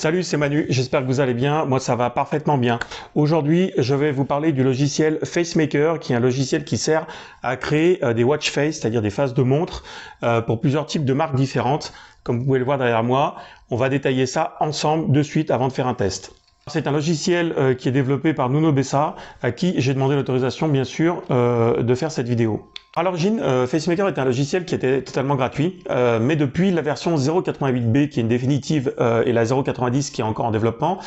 Salut, c'est Manu, j'espère que vous allez bien. Moi, ça va parfaitement bien. Aujourd'hui, je vais vous parler du logiciel FaceMaker, qui est un logiciel qui sert à créer des watch face, c'est-à-dire des faces de montres, pour plusieurs types de marques différentes. Comme vous pouvez le voir derrière moi, on va détailler ça ensemble de suite avant de faire un test. C'est un logiciel qui est développé par Nuno Bessa, à qui j'ai demandé l'autorisation, bien sûr, de faire cette vidéo. À l'origine, FaceMaker est un logiciel qui était totalement gratuit, mais depuis la version 0.88b qui est une définitive et la 0.90 qui est encore en développement,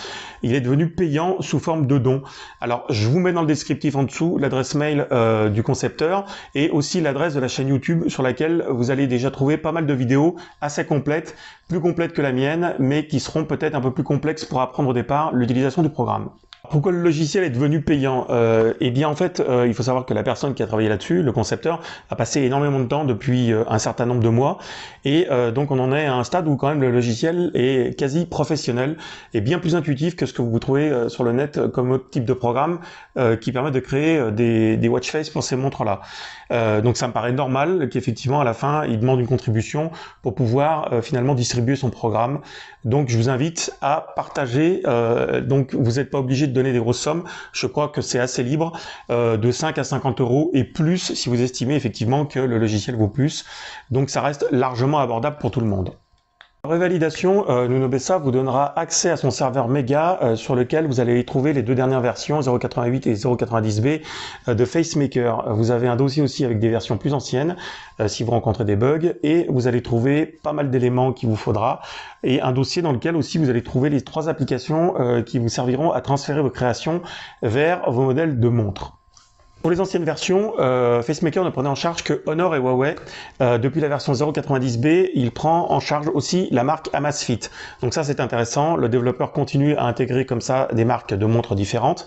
il est devenu payant sous forme de don. Alors, je vous mets dans le descriptif en dessous l'adresse mail du concepteur et aussi l'adresse de la chaîne YouTube sur laquelle vous allez déjà trouver pas mal de vidéos assez complètes, plus complètes que la mienne, mais qui seront peut-être un peu plus complexes pour apprendre au départ l'utilisation du programme. Pourquoi le logiciel est devenu payant? Eh bien en fait, il faut savoir que la personne qui a travaillé là-dessus, le concepteur, a passé énormément de temps depuis un certain nombre de mois et donc on en est à un stade où quand même le logiciel est quasi professionnel et bien plus intuitif que ce que vous trouvez sur le net comme autre type de programme qui permet de créer des watch face pour ces montres-là. Donc ça me paraît normal qu'effectivement à la fin il demande une contribution pour pouvoir finalement distribuer son programme. Donc je vous invite à partager, donc vous n'êtes pas obligé de donner des grosses sommes, je crois que c'est assez libre, de 5 à 50 € et plus si vous estimez effectivement que le logiciel vaut plus, donc ça reste largement abordable pour tout le monde. Revalidation, Nuno Bessa vous donnera accès à son serveur méga sur lequel vous allez trouver les deux dernières versions 0.88 et 0.90b de FaceMaker. Vous avez un dossier aussi avec des versions plus anciennes si vous rencontrez des bugs et vous allez trouver pas mal d'éléments qu'il vous faudra et un dossier dans lequel aussi vous allez trouver les 3 applications qui vous serviront à transférer vos créations vers vos modèles de montres. Pour les anciennes versions, FaceMaker ne prenait en charge que Honor et Huawei. Depuis la version 0.90b, il prend en charge aussi la marque Amazfit. Donc ça c'est intéressant, le développeur continue à intégrer comme ça des marques de montres différentes.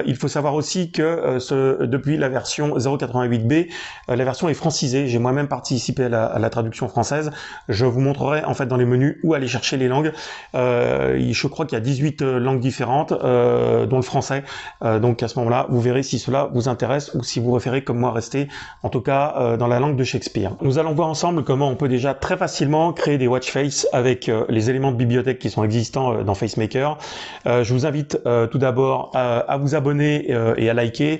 Il faut savoir aussi que depuis la version 0.88b, la version est francisée. J'ai moi-même participé à la traduction française. Je vous montrerai en fait dans les menus où aller chercher les langues. Je crois qu'il y a 18 langues différentes, dont le français. Donc à ce moment-là, vous verrez si cela vous intéresse ou si vous préférez comme moi rester en tout cas dans la langue de Shakespeare. Nous allons voir ensemble comment on peut déjà très facilement créer des watch face avec les éléments de bibliothèque qui sont existants dans FaceMaker. Je vous invite tout d'abord à vous abonner et à liker,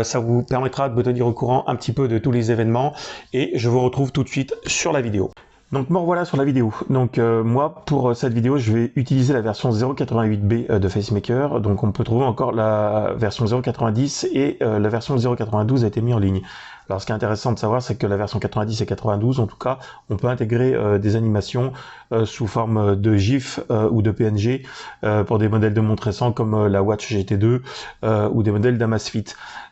ça vous permettra de me tenir au courant un petit peu de tous les événements et je vous retrouve tout de suite sur la vidéo. Donc me revoilà sur la vidéo. Donc moi pour cette vidéo je vais utiliser la version 0.88b de FaceMaker. Donc on peut trouver encore la version 0.90 et la version 0.92 a été mise en ligne. Alors ce qui est intéressant de savoir c'est que la version 90 et 92 en tout cas on peut intégrer des animations sous forme de GIF ou de PNG pour des modèles de montres récents comme la Watch GT2 ou des modèles d'Amazfit.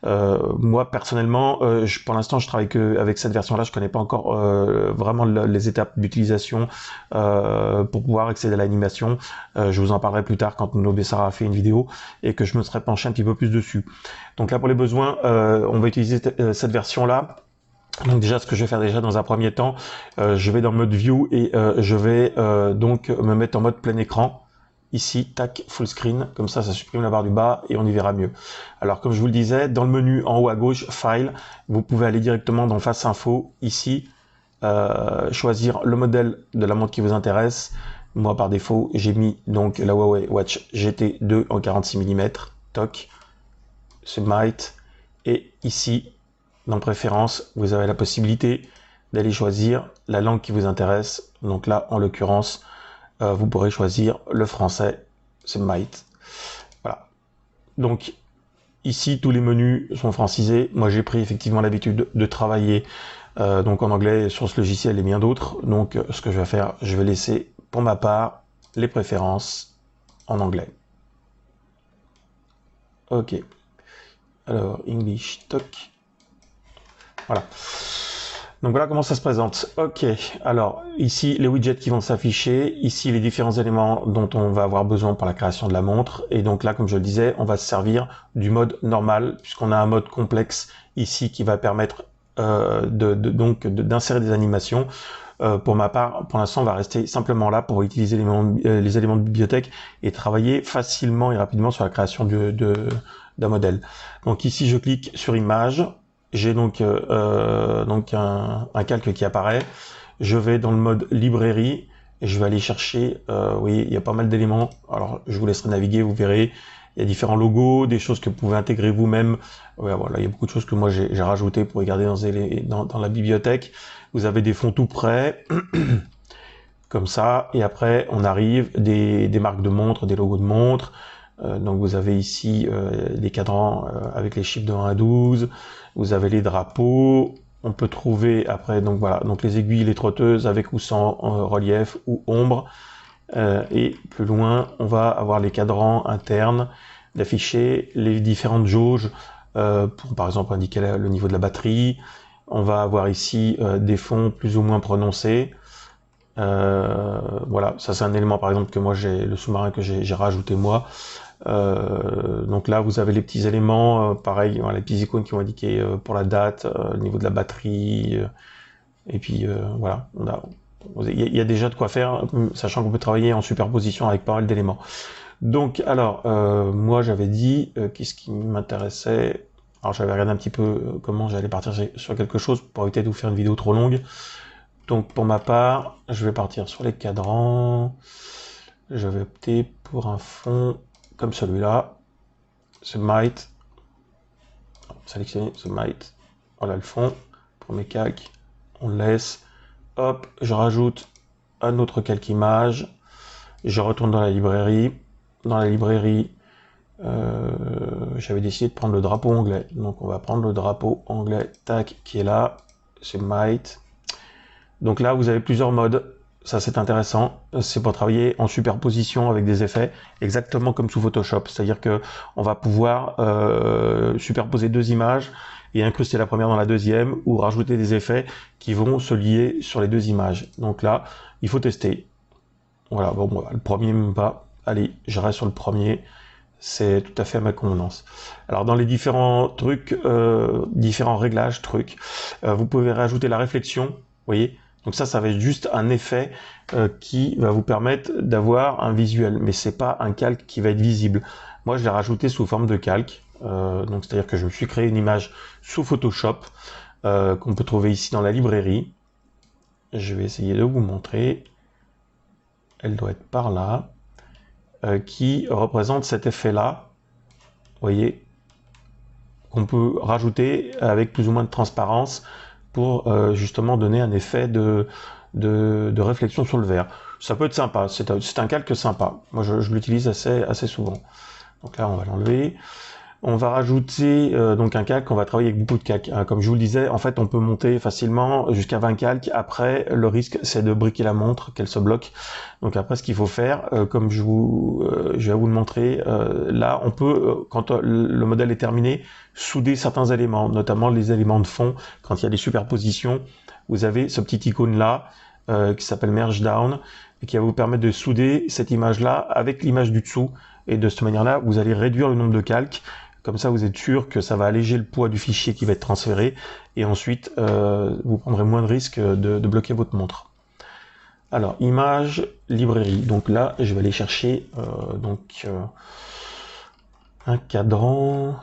Moi personnellement pour l'instant je travaille que avec cette version là, je connais pas encore vraiment les étapes d'utilisation pour pouvoir accéder à l'animation. Je vous en parlerai plus tard quand Nuno Bessa a fait une vidéo et que je me serai penché un petit peu plus dessus. Donc là pour les besoins on va utiliser cette version là. Donc déjà ce que je vais faire déjà dans un premier temps, je vais dans mode view et je vais donc me mettre en mode plein écran. Ici, tac, full screen, comme ça supprime la barre du bas et on y verra mieux. Alors comme je vous le disais, dans le menu en haut à gauche, File, vous pouvez aller directement dans Face Info, ici, choisir le modèle de la montre qui vous intéresse. Moi par défaut, j'ai mis donc la Huawei Watch GT2 en 46 mm, toc, Submite, et ici, dans Préférences, vous avez la possibilité d'aller choisir la langue qui vous intéresse. Donc là, en l'occurrence, vous pourrez choisir le français, Submite. Voilà. Donc ici, tous les menus sont francisés. Moi, j'ai pris effectivement l'habitude de travailler donc en anglais sur ce logiciel et bien d'autres. Donc ce que je vais faire, je vais laisser pour ma part les préférences en anglais. Ok. Alors, English, toc. Voilà. Donc voilà comment ça se présente. Ok, alors ici les widgets qui vont s'afficher, ici les différents éléments dont on va avoir besoin pour la création de la montre. Et donc là, comme je le disais, on va se servir du mode normal puisqu'on a un mode complexe ici qui va permettre d'insérer des animations. Pour ma part, pour l'instant, on va rester simplement là pour utiliser les éléments de bibliothèque et travailler facilement et rapidement sur la création d'un modèle. Donc ici, je clique sur Image. J'ai donc un calque qui apparaît. Je vais dans le mode librairie et je vais aller chercher, vous voyez, il y a pas mal d'éléments. Alors, je vous laisserai naviguer, vous verrez. Il y a différents logos, des choses que vous pouvez intégrer vous-même. Ouais, voilà, il y a beaucoup de choses que moi j'ai rajouté pour regarder dans la bibliothèque. Vous avez des fonds tout prêts, comme ça. Et après, on arrive des marques de montres, des logos de montres. Donc vous avez ici les cadrans avec les chiffres de 1 à 12. Vous avez les drapeaux. On peut trouver après, donc voilà, donc les aiguilles, les trotteuses avec ou sans relief ou ombre. Et plus loin, on va avoir les cadrans internes d'afficher les différentes jauges pour par exemple indiquer le niveau de la batterie. On va avoir ici des fonds plus ou moins prononcés. Voilà, ça c'est un élément par exemple que moi j'ai, le sous-marin que j'ai rajouté moi. Donc là vous avez les petits éléments, pareil, voilà, les petits icônes qui vont indiquer pour la date, le niveau de la batterie, et puis voilà, il y a déjà de quoi faire, sachant qu'on peut travailler en superposition avec pas mal d'éléments. Donc alors, moi j'avais dit, qu'est-ce qui m'intéressait. Alors j'avais regardé un petit peu comment j'allais partir sur quelque chose pour éviter de vous faire une vidéo trop longue. Donc pour ma part, je vais partir sur les cadrans. Je vais opter pour un fond comme celui-là. Ce Might. Sélectionner ce Might. Voilà le fond. Pour mes calques, on le laisse. Hop, je rajoute un autre calque image. Je retourne dans la librairie. Dans la librairie, j'avais décidé de prendre le drapeau anglais. Donc on va prendre le drapeau anglais, tac, qui est là. C'est Might. Donc là, vous avez plusieurs modes. Ça, c'est intéressant. C'est pour travailler en superposition avec des effets, exactement comme sous Photoshop. C'est-à-dire que on va pouvoir superposer deux images et incruster la première dans la deuxième, ou rajouter des effets qui vont se lier sur les deux images. Donc là, il faut tester. Voilà, bon, le premier même pas. Allez, je reste sur le premier. C'est tout à fait à ma convenance. Alors dans les différents trucs, différents réglages, vous pouvez rajouter la réflexion, vous voyez. Donc ça va être juste un effet qui va vous permettre d'avoir un visuel, mais c'est pas un calque qui va être visible. Moi je l'ai rajouté sous forme de calque, donc c'est-à-dire que je me suis créé une image sous Photoshop qu'on peut trouver ici dans la librairie. Je vais essayer de vous montrer. Elle doit être par là. Qui représente cet effet-là, vous voyez, qu'on peut rajouter avec plus ou moins de transparence pour justement donner un effet de réflexion sur le verre. Ça peut être sympa, c'est un calque sympa. Moi, je l'utilise assez souvent. Donc là, on va l'enlever. On va rajouter donc un calque, on va travailler avec beaucoup de calques. Comme je vous le disais, en fait, on peut monter facilement jusqu'à 20 calques. Après, le risque, c'est de briquer la montre, qu'elle se bloque. Donc après, ce qu'il faut faire, comme je vais vous le montrer, là, on peut, quand le modèle est terminé, souder certains éléments, notamment les éléments de fond. Quand il y a des superpositions, vous avez ce petit icône-là qui s'appelle Merge Down et qui va vous permettre de souder cette image-là avec l'image du dessous. Et de cette manière-là, vous allez réduire le nombre de calques. Comme ça, vous êtes sûr que ça va alléger le poids du fichier qui va être transféré. Et ensuite, vous prendrez moins de risques de bloquer votre montre. Alors, image, librairie. Donc là, je vais aller chercher un cadran.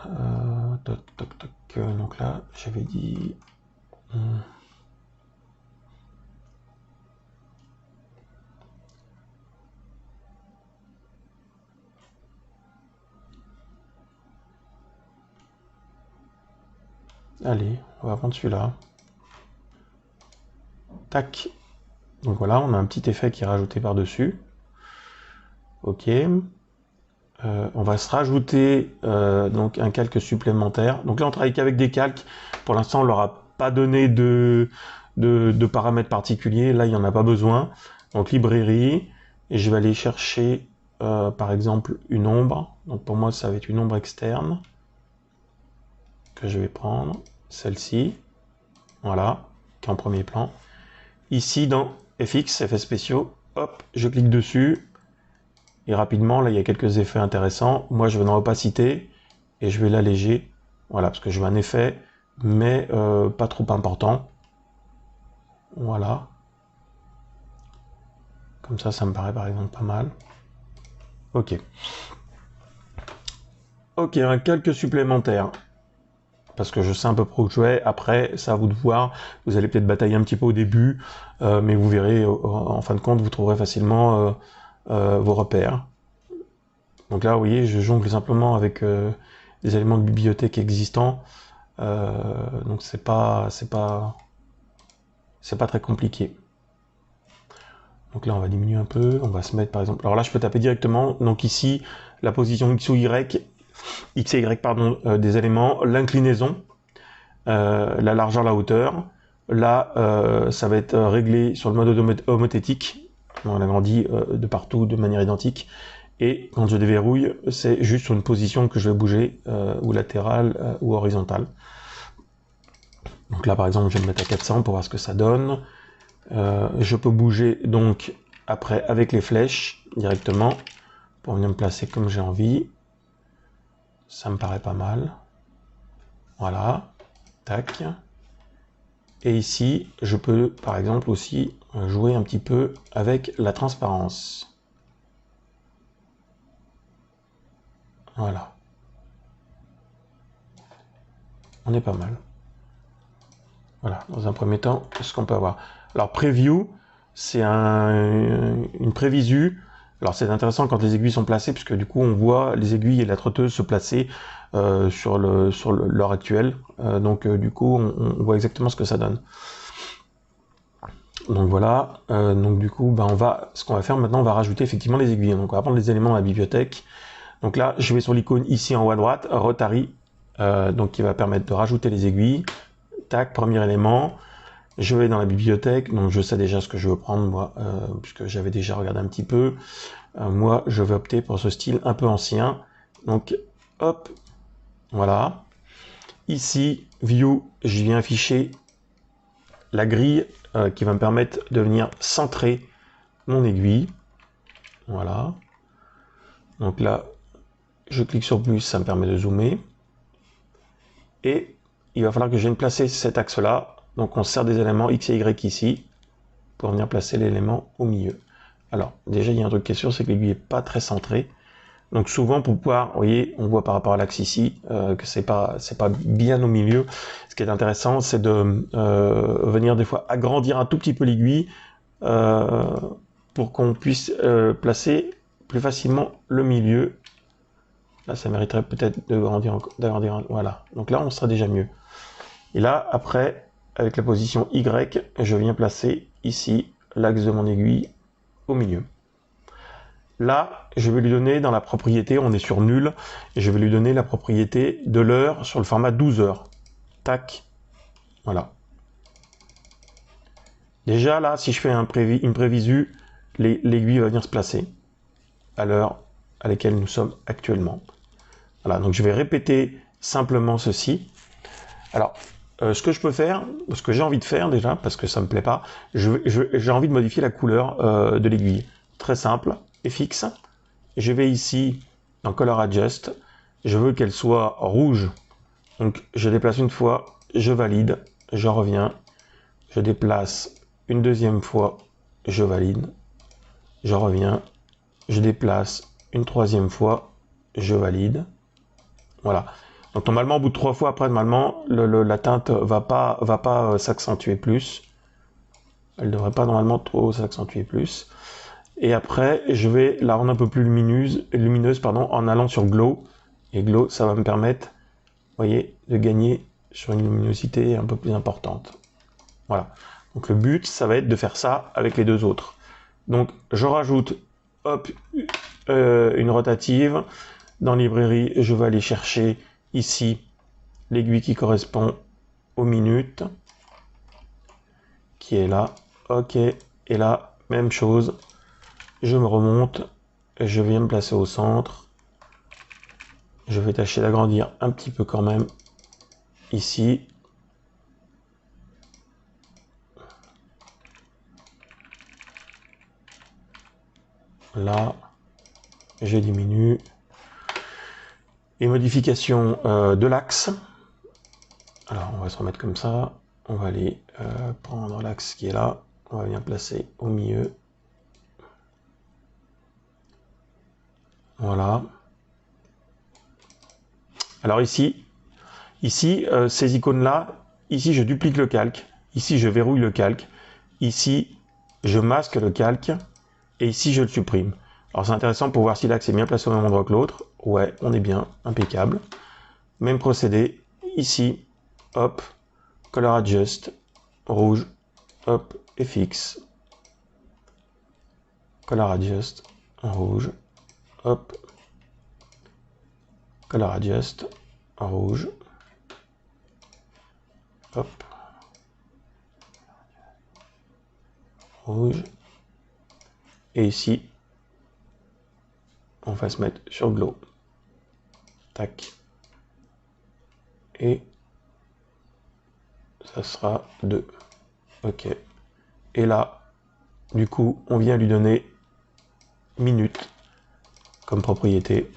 Toc, toc, toc. Donc là, j'avais dit... Allez, on va prendre celui-là. Tac. Donc voilà, on a un petit effet qui est rajouté par-dessus. Ok. On va se rajouter donc un calque supplémentaire. Donc là, on travaille qu'avec des calques. Pour l'instant, on leur a pas donné de paramètres particuliers. Là, il n'y en a pas besoin. Donc librairie. Et je vais aller chercher par exemple une ombre. Donc pour moi, ça va être une ombre externe que je vais prendre. Celle-ci. Voilà, qui est en premier plan. Ici, dans FX, effets spéciaux, hop, je clique dessus. Et rapidement, là, il y a quelques effets intéressants. Moi, je vais dans opacité et je vais l'alléger. Voilà, parce que je veux un effet, mais pas trop important. Voilà. Comme ça me paraît par exemple pas mal. Ok. Ok, un calque supplémentaire. parce que je sais un peu pro où je vais. Après, c'est à vous de voir. Vous allez peut-être batailler un petit peu au début, mais vous verrez, en fin de compte, vous trouverez facilement vos repères. Donc là, vous voyez, je jongle simplement avec des éléments de bibliothèque existants. Donc c'est pas très compliqué. Donc là, on va diminuer un peu. On va se mettre, par exemple... Alors là, je peux taper directement. Donc ici, la position X ou Y, X et Y, pardon, des éléments, l'inclinaison, la largeur, la hauteur. Là, ça va être réglé sur le mode homothétique. On agrandit de partout de manière identique. Et quand je déverrouille, c'est juste sur une position que je vais bouger, ou latérale ou horizontale. Donc là, par exemple, je vais me mettre à 400 pour voir ce que ça donne. Je peux bouger donc après avec les flèches directement pour venir me placer comme j'ai envie. Ça me paraît pas mal. Voilà. Tac. Et ici, je peux par exemple aussi jouer un petit peu avec la transparence. Voilà. On est pas mal. Voilà, dans un premier temps, ce qu'on peut avoir. Alors, preview, c'est une prévisu. Alors, c'est intéressant quand les aiguilles sont placées, puisque du coup, on voit les aiguilles et la trotteuse se placer sur l'heure actuelle. Donc, du coup, on voit exactement ce que ça donne. Donc voilà, donc du coup, ben ce qu'on va faire maintenant, on va rajouter effectivement les aiguilles. Donc on va prendre les éléments de la bibliothèque. Donc là, je vais sur l'icône ici en haut à droite, Rotary, donc qui va permettre de rajouter les aiguilles. Tac, premier élément. Je vais dans la bibliothèque, donc je sais déjà ce que je veux prendre moi, puisque j'avais déjà regardé un petit peu. Moi, je vais opter pour ce style un peu ancien. Donc, hop, voilà. Ici, View, je viens afficher la grille qui va me permettre de venir centrer mon aiguille. Voilà. Donc là, je clique sur plus, ça me permet de zoomer. Et il va falloir que je vienne placer cet axe-là. Donc on sert des éléments X et Y ici pour venir placer l'élément au milieu. Alors déjà, il y a un truc qui est sûr, c'est que l'aiguille n'est pas très centrée. Donc souvent, pour pouvoir, vous voyez, on voit par rapport à l'axe ici que c'est pas bien au milieu. Ce qui est intéressant, c'est de venir des fois agrandir un tout petit peu l'aiguille pour qu'on puisse placer plus facilement le milieu. Là, ça mériterait peut-être d'agrandir. Voilà. Donc là, on sera déjà mieux. Et là, après, avec la position Y, je viens placer ici l'axe de mon aiguille au milieu. Là, je vais lui donner dans la propriété, on est sur nul, et je vais lui donner la propriété de l'heure sur le format 12 heures. Tac. Voilà. Déjà, là, si je fais une prévisu, l'aiguille va venir se placer à l'heure à laquelle nous sommes actuellement. Voilà, donc je vais répéter simplement ceci. Alors, ce que je peux faire, ce que j'ai envie de faire déjà, parce que ça me plaît pas, j'ai envie de modifier la couleur de l'aiguille. Très simple et fixe. Je vais ici dans Color Adjust, je veux qu'elle soit rouge. Donc je déplace une fois, je valide, je reviens, je déplace une deuxième fois, je valide, je reviens, je déplace une troisième fois, je valide. Voilà. Donc normalement, au bout de 3 fois, après, normalement, la teinte va pas s'accentuer plus. Elle devrait pas normalement trop s'accentuer plus. Et après, je vais la rendre un peu plus lumineuse pardon, en allant sur Glow. Et Glow, ça va me permettre, vous voyez, de gagner sur une luminosité un peu plus importante. Voilà. Donc le but, ça va être de faire ça avec les deux autres. Donc je rajoute, hop, une rotative. Dans librairie, je vais aller chercher ici l'aiguille qui correspond aux minutes, qui est là. Ok. Et là, même chose. Je me remonte, je viens me placer au centre. Je vais tâcher d'agrandir un petit peu quand même ici. Là, je diminue. Et modification de l'axe. Alors, on va se remettre comme ça. On va aller prendre l'axe qui est là. On va venir placer au milieu. Voilà. Alors ici, Ici, ces icônes-là, ici, je duplique le calque. Ici, je verrouille le calque. Ici, je masque le calque. Et ici, je le supprime. Alors, c'est intéressant pour voir si l'axe est bien placé au même endroit que l'autre. Ouais, on est bien, impeccable. Même procédé. Ici, hop, Color Adjust, rouge, hop, FX. Color Adjust, rouge, hop, Color Adjust, rouge, hop, rouge, et ici, on va se mettre sur Glow, tac, et ça sera 2, ok, et là, du coup, on vient lui donner minute comme propriété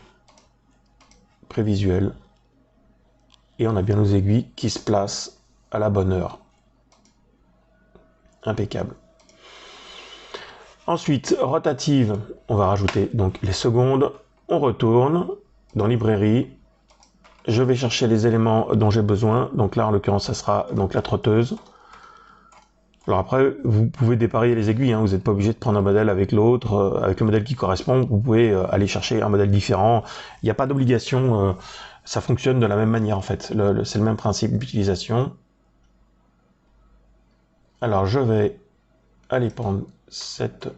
prévisuelle, et on a bien nos aiguilles qui se placent à la bonne heure. Impeccable. Ensuite, rotative, on va rajouter donc les secondes. On retourne dans librairie. Je vais chercher les éléments dont j'ai besoin. Donc là, en l'occurrence, ça sera donc la trotteuse. Alors après, vous pouvez dépareiller les aiguilles. Hein. Vous n'êtes pas obligé de prendre un modèle avec l'autre, avec le modèle qui correspond. Vous pouvez aller chercher un modèle différent. Il n'y a pas d'obligation. Ça fonctionne de la même manière en fait. C'est le même principe d'utilisation. Alors je vais aller prendre cette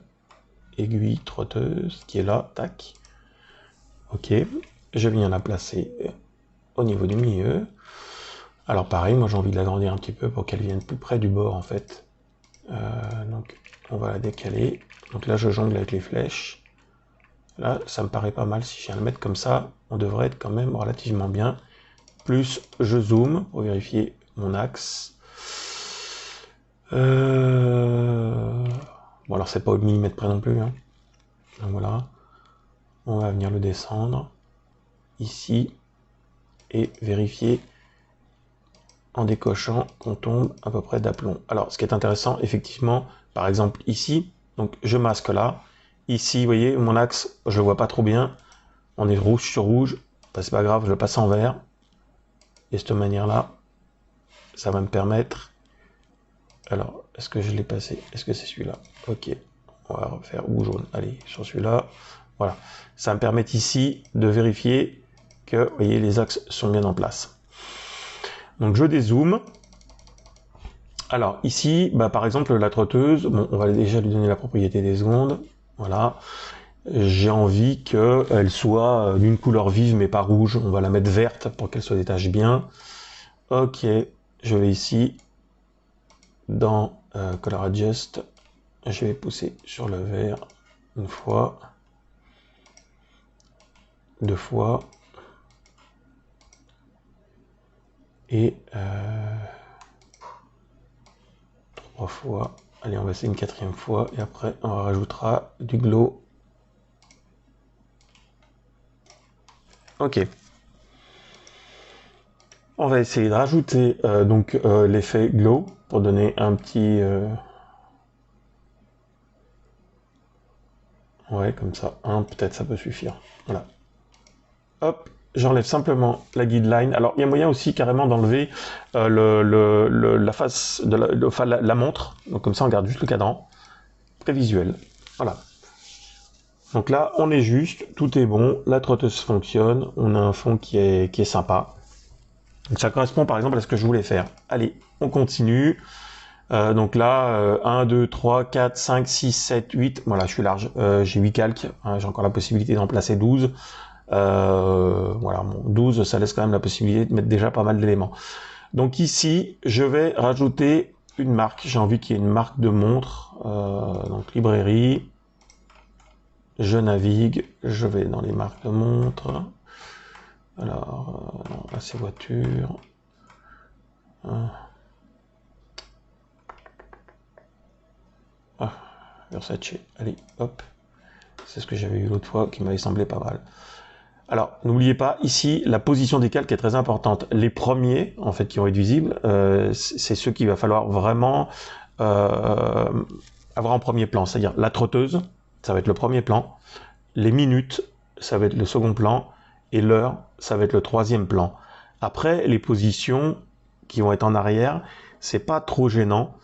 aiguille trotteuse qui est là, tac. Ok, je viens la placer au niveau du milieu. Alors pareil, moi j'ai envie de l'agrandir un petit peu pour qu'elle vienne plus près du bord en fait. Donc on va la décaler. Donc là je jongle avec les flèches. Là ça me paraît pas mal, si je viens le mettre comme ça, on devrait être quand même relativement bien. Plus je zoome pour vérifier mon axe. Bon alors c'est pas au millimètre près non plus. Hein. Donc voilà. On va venir le descendre ici et vérifier en décochant qu'on tombe à peu près d'aplomb. Alors, ce qui est intéressant, effectivement, par exemple ici, donc je masque là. Ici, vous voyez, mon axe, je vois pas trop bien. On est rouge sur rouge. Ben, c'est pas grave, je le passe en vert. Et de cette manière-là, ça va me permettre... Alors, est-ce que je l'ai passé? Est-ce que c'est celui-là? Ok, on va refaire ou jaune. Allez, sur celui-là. Voilà, ça me permet ici de vérifier que, vous voyez, les axes sont bien en place. Donc je dézoome. Alors ici, bah, par exemple la trotteuse, bon, on va déjà lui donner la propriété des secondes. Voilà, j'ai envie qu'elle soit d'une couleur vive mais pas rouge. On va la mettre verte pour qu'elle se détache bien. Ok, je vais ici dans Color Adjust. Je vais pousser sur le vert une fois. 2 fois et 3 fois. Allez, on va essayer une 4e fois et après on rajoutera du glow. Ok. On va essayer de rajouter donc l'effet glow pour donner un petit ouais, comme ça, peut-être ça peut suffire. Voilà. Hop, j'enlève simplement la guideline. Alors, il y a moyen aussi carrément d'enlever la face de la montre. Donc, comme ça, on garde juste le cadran. Prévisuel. Voilà. Donc là, on est juste, tout est bon. La trotteuse fonctionne. On a un fond qui est sympa. Donc, ça correspond par exemple à ce que je voulais faire. Allez, on continue. Donc là, 1, 2, 3, 4, 5, 6, 7, 8. Voilà, je suis large. J'ai 8 calques. Hein, j'ai encore la possibilité d'en placer 12. Voilà, bon, 12, ça laisse quand même la possibilité de mettre déjà pas mal d'éléments. Donc ici, je vais rajouter une marque. J'ai envie qu'il y ait une marque de montre. Donc librairie. Je navigue. Je vais dans les marques de montre. Alors, non, là c'est voiture. Versace. Allez, hop. C'est ce que j'avais eu l'autre fois qui m'avait semblé pas mal. Alors, n'oubliez pas, ici, la position des calques est très importante. Les premiers, en fait, qui vont être visibles, c'est ceux qu'il va falloir vraiment avoir en premier plan. C'est-à-dire la trotteuse, ça va être le premier plan. Les minutes, ça va être le second plan. Et l'heure, ça va être le 3e plan. Après, les positions qui vont être en arrière, c'est pas trop gênant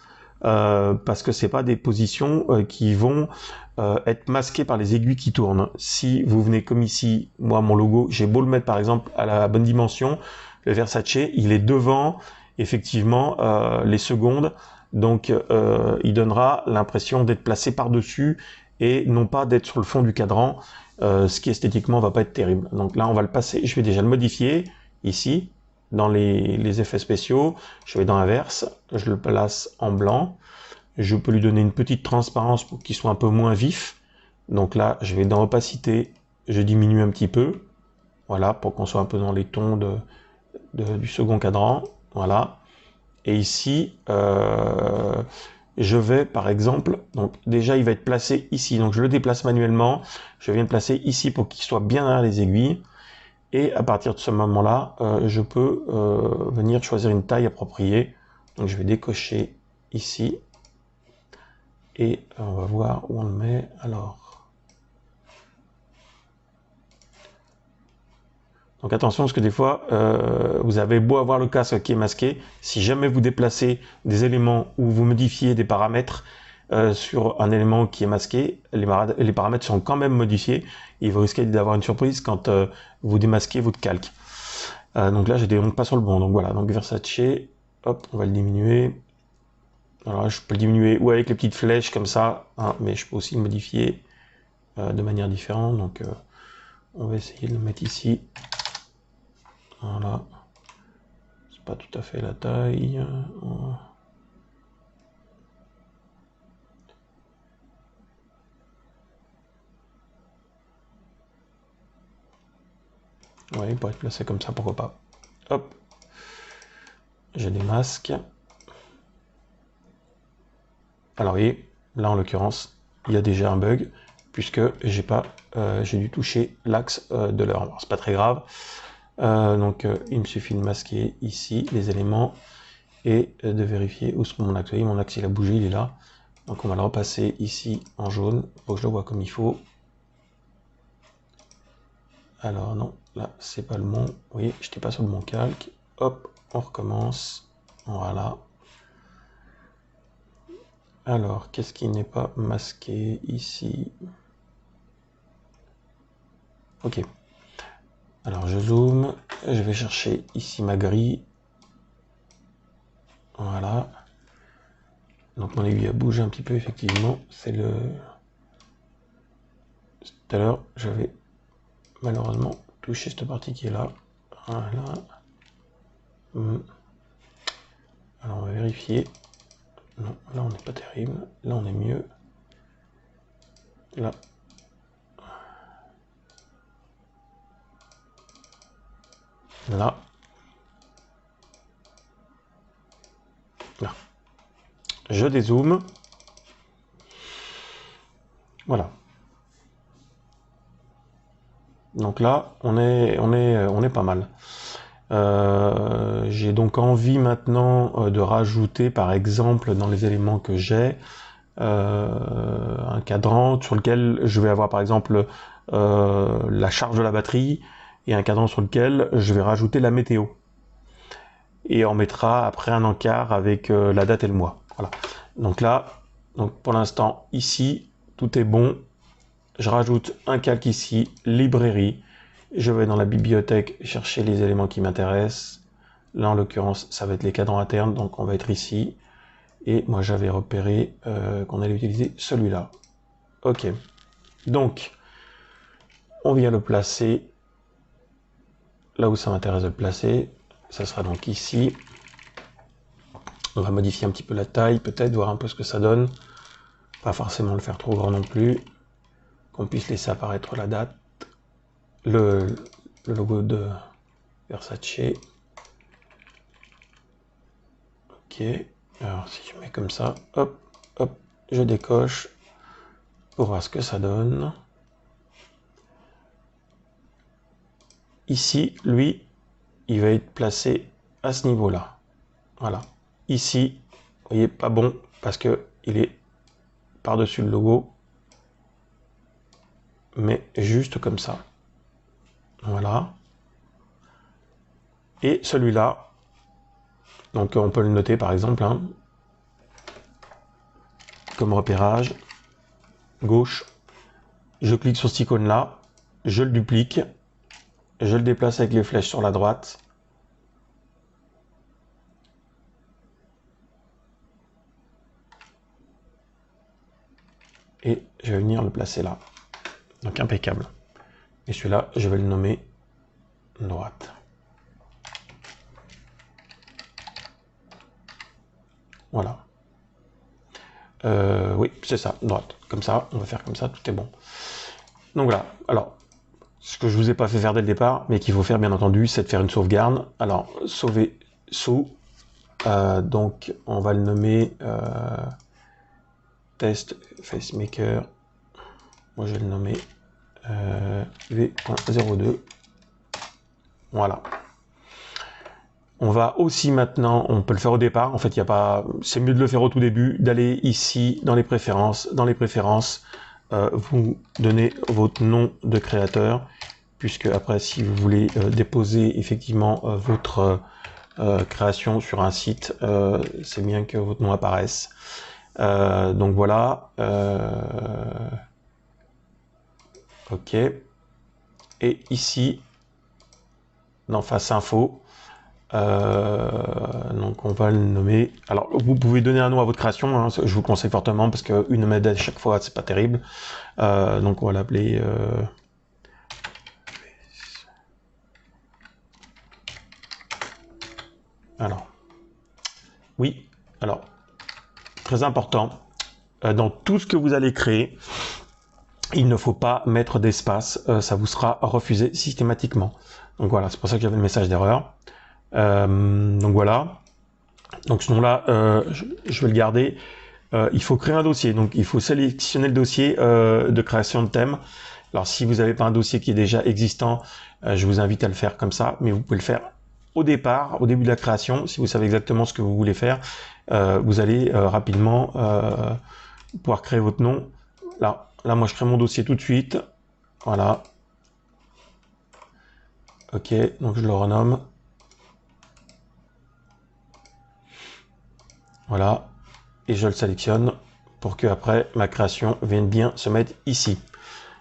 parce que c'est pas des positions qui vont être masquées par les aiguilles qui tournent. Si vous venez comme ici, moi mon logo, j'ai beau le mettre par exemple à la bonne dimension, le Versace, il est devant effectivement les secondes, donc il donnera l'impression d'être placé par-dessus et non pas d'être sur le fond du cadran, ce qui esthétiquement va pas être terrible. Donc là on va le passer, je vais déjà le modifier ici dans les effets spéciaux, je vais dans inverse, je le place en blanc, je peux lui donner une petite transparence pour qu'il soit un peu moins vif, donc là je vais dans opacité, je diminue un petit peu, voilà, pour qu'on soit un peu dans les tons du second cadran, voilà, et ici, je vais par exemple, donc déjà il va être placé ici, donc je le déplace manuellement, je viens le placer ici pour qu'il soit bien derrière les aiguilles, et à partir de ce moment-là, je peux venir choisir une taille appropriée. Donc je vais décocher ici. Et on va voir où on le met. Alors. Donc attention, parce que des fois, vous avez beau avoir le casque qui est masqué. Si jamais vous déplacez des éléments ou vous modifiez des paramètres sur un élément qui est masqué, les paramètres sont quand même modifiés. Et vous risquez d'avoir une surprise quand vous démasquez votre calque. Donc là, j'étais donc pas sur le bon. Donc voilà, donc Versace, hop, on va le diminuer. Alors je peux le diminuer ou avec les petites flèches comme ça, hein, mais je peux aussi le modifier de manière différente. Donc on va essayer de le mettre ici. Voilà. C'est pas tout à fait la taille. Ouais, il pourrait être placé comme ça, pourquoi pas. Hop. Je démasque. Alors, vous voyez, là en l'occurrence, il y a déjà un bug, puisque j'ai dû toucher l'axe de l'heure. Alors, c'est pas très grave. Donc, il me suffit de masquer ici les éléments et de vérifier où est mon axe. Vous voyez, mon axe il a bougé, il est là. Donc, on va le repasser ici en jaune pour que je le vois comme il faut. Alors non, là c'est pas le bon. Vous voyez, je n'étais pas sur le bon calque. Hop, on recommence. Voilà. Alors, qu'est-ce qui n'est pas masqué ici? Ok. Alors je zoome, je vais chercher ici ma grille. Voilà. Donc mon aiguille a bougé un petit peu, effectivement. C'est le... Tout à l'heure, j'avais malheureusement touché cette partie qui est là. Voilà. Alors on va vérifier. Non, là on n'est pas terrible. Là on est mieux. Là. Là. Là. Je dézoome. Voilà. Donc là, on est pas mal. J'ai donc envie maintenant de rajouter, par exemple, dans les éléments que j'ai, un cadran sur lequel je vais avoir, par exemple, la charge de la batterie et un cadran sur lequel je vais rajouter la météo. Et on mettra après un encart avec la date et le mois. Voilà. Donc là, pour l'instant, ici, tout est bon. Je rajoute un calque ici, librairie. Je vais dans la bibliothèque chercher les éléments qui m'intéressent. Là, en l'occurrence, ça va être les cadrans internes, donc on va être ici. Et moi, j'avais repéré qu'on allait utiliser celui-là. Ok. Donc, on vient le placer là où ça m'intéresse de le placer. Ça sera donc ici. On va modifier un petit peu la taille, peut-être, voir un peu ce que ça donne. Pas forcément le faire trop grand non plus. Qu'on puisse laisser apparaître la date. Le logo de Versace. Ok. Alors, si je mets comme ça, hop, hop, je décoche pour voir ce que ça donne. Ici, lui, il va être placé à ce niveau-là. Voilà. Ici, vous voyez, pas bon parce que il est par-dessus le logo, mais juste comme ça. Voilà. Et celui-là, donc on peut le noter par exemple, hein, comme repérage, gauche, je clique sur cette icône-là, je le duplique, je le déplace avec les flèches sur la droite, et je vais venir le placer là. Donc impeccable. Et celui-là, je vais le nommer droite. Voilà. Oui, c'est ça, droite. Comme ça, on va faire comme ça, tout est bon. Donc voilà. Alors, ce que je vous ai pas fait faire dès le départ, mais qu'il faut faire bien entendu, c'est de faire une sauvegarde. Alors, sauver sous. Donc, on va le nommer test FaceMaker. Moi, je vais le nommer V.02. Voilà. On va aussi maintenant, on peut le faire au départ, en fait, il y a pas, c'est mieux de le faire au tout début, d'aller ici dans les préférences. Dans les préférences, vous donnez votre nom de créateur, puisque après, si vous voulez déposer effectivement votre création sur un site, c'est bien que votre nom apparaisse. Donc voilà. Ok. Et ici, dans Face Info, donc on va le nommer. Alors vous pouvez donner un nom à votre création, hein, je vous conseille fortement parce qu'une med à chaque fois c'est pas terrible. Donc on va l'appeler alors oui, alors très important, dans tout ce que vous allez créer, il ne faut pas mettre d'espace, ça vous sera refusé systématiquement. Donc voilà, c'est pour ça que j'avais le message d'erreur. Donc voilà. Donc ce nom-là, je vais le garder. Il faut créer un dossier. Donc il faut sélectionner le dossier de création de thème. Alors si vous n'avez pas un dossier qui est déjà existant, je vous invite à le faire comme ça. Mais vous pouvez le faire au départ, au début de la création. Si vous savez exactement ce que vous voulez faire, vous allez rapidement pouvoir créer votre nom. Là, moi je crée mon dossier tout de suite. Voilà. Ok, donc je le renomme. Voilà, et je le sélectionne pour que après ma création vienne bien se mettre ici.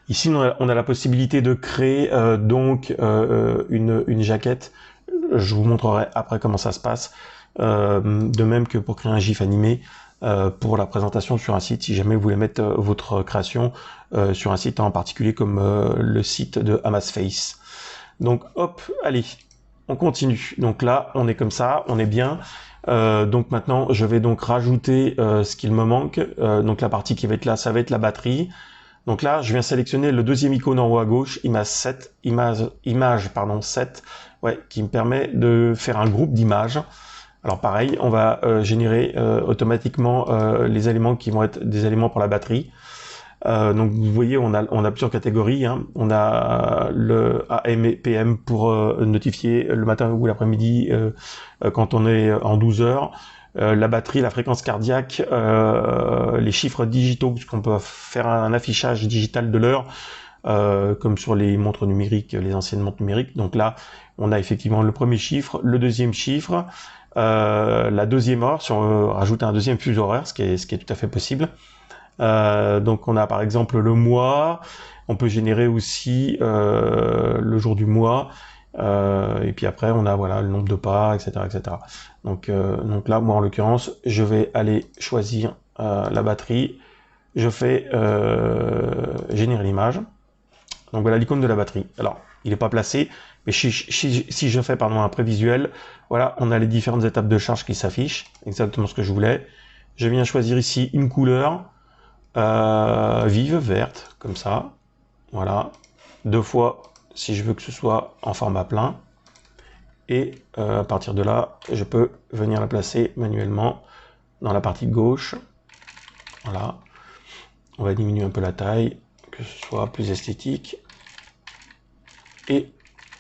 Ici, on a la possibilité de créer une jaquette. Je vous montrerai après comment ça se passe. De même que pour créer un GIF animé pour la présentation sur un site, si jamais vous voulez mettre votre création sur un site en particulier comme le site de Amasface. Donc hop, allez, on continue. Donc là, on est comme ça, on est bien. Donc maintenant, je vais donc rajouter ce qu'il me manque. Donc la partie qui va être là, ça va être la batterie. Donc là, je viens sélectionner le deuxième icône en haut à gauche, image 7, image 7, ouais, qui me permet de faire un groupe d'images. Alors pareil, on va générer automatiquement les éléments qui vont être des éléments pour la batterie. Donc vous voyez, on a plusieurs catégories. Hein. On a le AM et PM pour notifier le matin ou l'après-midi quand on est en 12 heures. La batterie, la fréquence cardiaque, les chiffres digitaux, puisqu'on peut faire un affichage digital de l'heure, comme sur les montres numériques, les anciennes montres numériques. Donc là, on a effectivement le premier chiffre, le deuxième chiffre, la deuxième heure, si on veut rajouter un deuxième fuseau horaire, ce qui est tout à fait possible. Donc on a par exemple le mois, on peut générer aussi le jour du mois, et puis après on a voilà le nombre de pas, etc. etc. Donc là, moi en l'occurrence, je vais aller choisir la batterie, je fais générer l'image. Donc voilà l'icône de la batterie. Alors, il n'est pas placé, mais si je fais un prévisuel, voilà, on a les différentes étapes de charge qui s'affichent, exactement ce que je voulais. Je viens choisir ici une couleur vive, verte, comme ça. Voilà. 2 fois si je veux que ce soit en format plein. Et à partir de là, je peux venir la placer manuellement dans la partie gauche. Voilà. On va diminuer un peu la taille, que ce soit plus esthétique. Et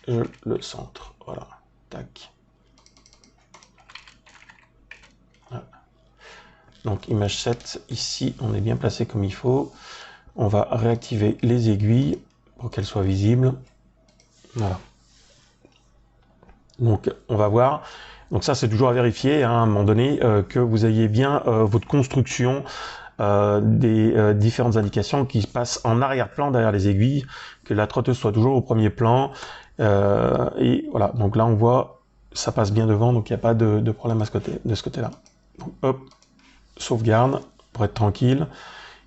je le centre. Voilà. Tac. Voilà. Donc image 7, ici on est bien placé comme il faut. On va réactiver les aiguilles pour qu'elles soient visibles. Voilà. Donc on va voir. Donc ça c'est toujours à vérifier hein, à un moment donné que vous ayez bien votre construction des différentes indications qui se passent en arrière-plan derrière les aiguilles, que la trotteuse soit toujours au premier plan. Et voilà, donc là on voit ça passe bien devant, donc il n'y a pas de problème à de ce côté-là. Donc hop, sauvegarde pour être tranquille.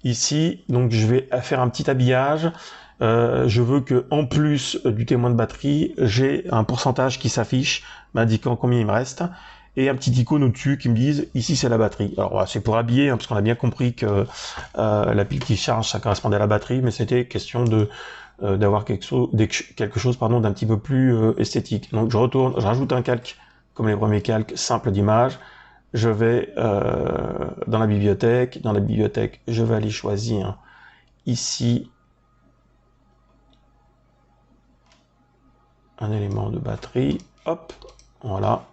Ici, donc je vais faire un petit habillage. Je veux que en plus du témoin de batterie, j'ai un pourcentage qui s'affiche, m'indiquant combien il me reste, et un petit icône au-dessus qui me dise ici c'est la batterie. Alors voilà, c'est pour habiller, hein, parce qu'on a bien compris que la pile qui charge, ça correspondait à la batterie, mais c'était question de d'avoir quelque chose pardon, d'un petit peu plus esthétique. Donc je rajoute un calque comme les premiers calques simples d'image. Je vais dans la bibliothèque. Dans la bibliothèque, je vais aller choisir ici un élément de batterie. Hop, voilà.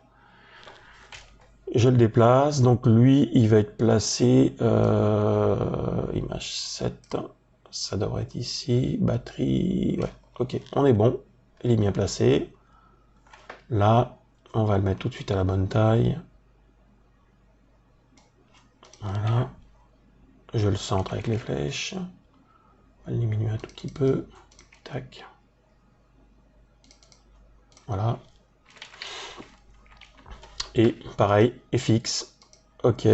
Je le déplace. Donc lui, il va être placé image 7. Ça devrait être ici. Batterie. Ouais, ok, on est bon. Il est bien placé. Là, on va le mettre tout de suite à la bonne taille. Voilà. Je le centre avec les flèches. On va le diminuer un tout petit peu. Tac. Voilà. Et pareil, FX. OK.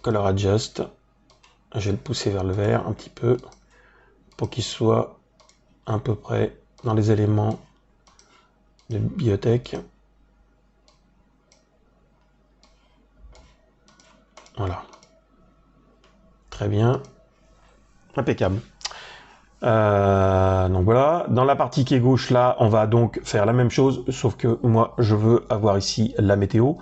Color Adjust. Je vais le pousser vers le vert un petit peu pour qu'il soit à peu près dans les éléments de bibliothèque. Voilà. Très bien. Impeccable. Donc voilà, dans la partie qui est gauche là, on va donc faire la même chose, sauf que moi je veux avoir ici la météo.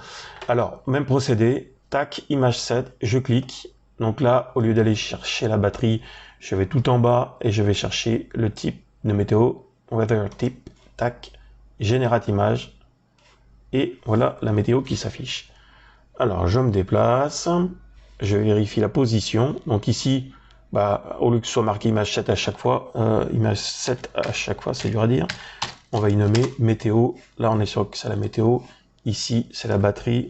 Alors, même procédé, tac, image 7, je clique. Donc là, au lieu d'aller chercher la batterie, je vais tout en bas et je vais chercher le type de météo, weather type, tac, générate image. Et voilà la météo qui s'affiche. Alors, je me déplace, je vérifie la position. Donc ici, bah, au lieu que ce soit marqué image 7 à chaque fois, image 7 à chaque fois, c'est dur à dire, on va y nommer météo. Là, on est sûr que c'est la météo. Ici, c'est la batterie.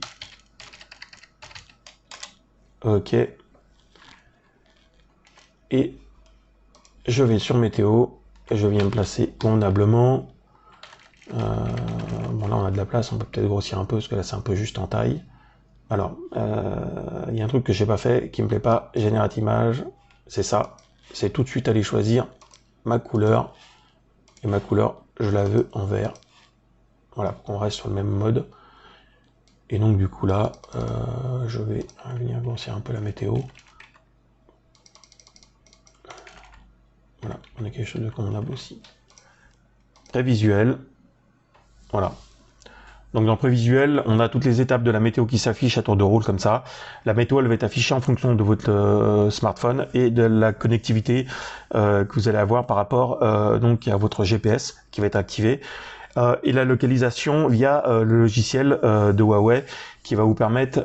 OK. Et je vais sur météo et je viens me placer convenablement. Bon, là, on a de la place, on peut peut-être grossir un peu parce que là, c'est un peu juste en taille. Alors, il y a un truc que j'ai pas fait, qui me plaît pas, générate image, c'est ça, c'est tout de suite aller choisir ma couleur, et ma couleur, je la veux en vert. Voilà, pour qu'on reste sur le même mode. Et donc du coup là, je vais venir grossir un peu la météo. Voilà, on a quelque chose de convenable aussi. Très visuel. Voilà. Donc dans le prévisuel, on a toutes les étapes de la météo qui s'affichent à tour de rôle comme ça. La météo, elle va être affichée en fonction de votre smartphone et de la connectivité que vous allez avoir par rapport donc à votre GPS qui va être activé. Et la localisation via le logiciel de Huawei qui va vous permettre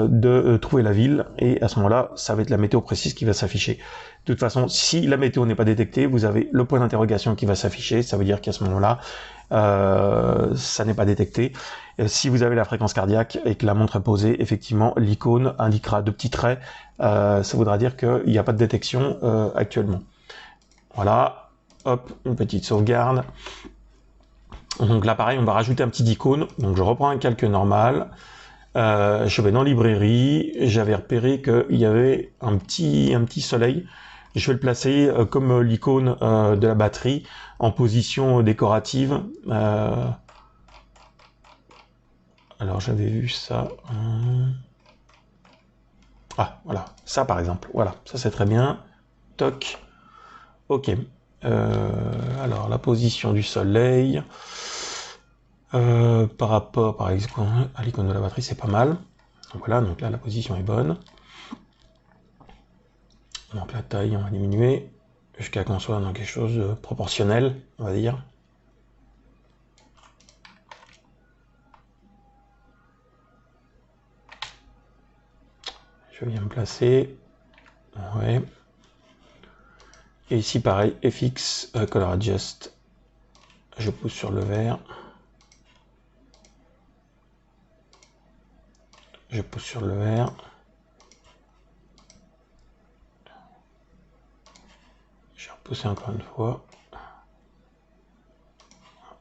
de trouver la ville, et à ce moment-là, ça va être la météo précise qui va s'afficher. De toute façon, si la météo n'est pas détectée, vous avez le point d'interrogation qui va s'afficher, ça veut dire qu'à ce moment-là, ça n'est pas détecté. Si vous avez la fréquence cardiaque et que la montre est posée, effectivement, l'icône indiquera deux petits traits, ça voudra dire qu'il n'y a pas de détection actuellement. Voilà, hop, une petite sauvegarde. Donc là, pareil, on va rajouter un petit icône. Donc je reprends un calque normal. Je vais dans librairie. J'avais repéré qu'il y avait un petit soleil. Je vais le placer comme l'icône de la batterie en position décorative. Alors j'avais vu ça. Ah, voilà. Ça par exemple. Voilà. Ça c'est très bien. Toc. Ok. Alors la position du soleil. Par rapport par exemple à l'icône de la batterie, c'est pas mal. Donc voilà, donc là la position est bonne. Donc la taille, on va diminuer jusqu'à qu'on soit dans quelque chose de proportionnel, on va dire. Je viens me placer. Ouais. Et ici pareil, FX, Color Adjust. Je pousse sur le vert. Je pousse sur le R. Je vais repousser encore une fois.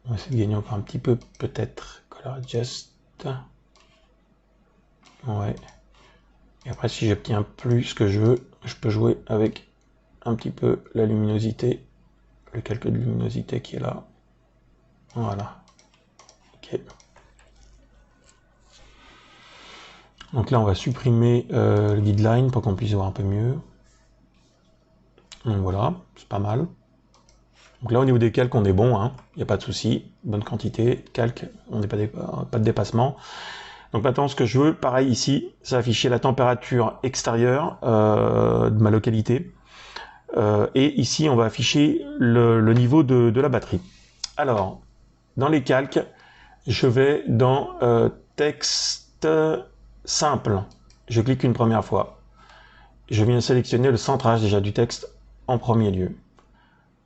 On va essayer de gagner encore un petit peu, peut-être. Color Adjust. Ouais. Et après, si j'obtiens plus que je veux, je peux jouer avec un petit peu la luminosité, le calcul de luminosité qui est là. Voilà. Ok. Donc là, on va supprimer le guideline pour qu'on puisse voir un peu mieux. Donc voilà, c'est pas mal. Donc là, au niveau des calques, on est bon, hein. Il n'y a pas de souci. Bonne quantité. Calque, on n'est pas de dépassement. Donc maintenant, ce que je veux, pareil ici, c'est afficher la température extérieure de ma localité. Et ici, on va afficher le niveau de la batterie. Alors, dans les calques, je vais dans texte simple. Je clique une première fois. Je viens sélectionner le centrage déjà du texte en premier lieu.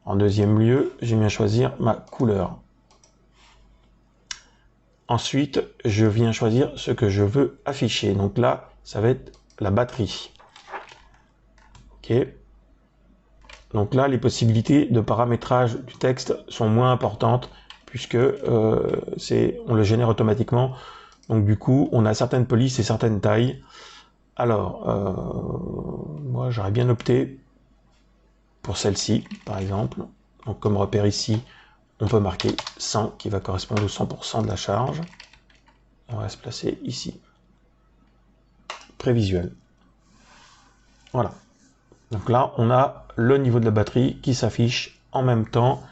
En deuxième lieu, je viens choisir ma couleur. Ensuite, je viens choisir ce que je veux afficher. Donc là, ça va être la batterie. Ok. Donc là, les possibilités de paramétrage du texte sont moins importantes puisque on le génère automatiquement. Donc du coup, on a certaines polices et certaines tailles. Alors, moi, j'aurais bien opté pour celle-ci, par exemple. Donc comme repère ici, on peut marquer 100 qui va correspondre au 100% de la charge. On va se placer ici. Prévisuel. Voilà. Donc là, on a le niveau de la batterie qui s'affiche en même temps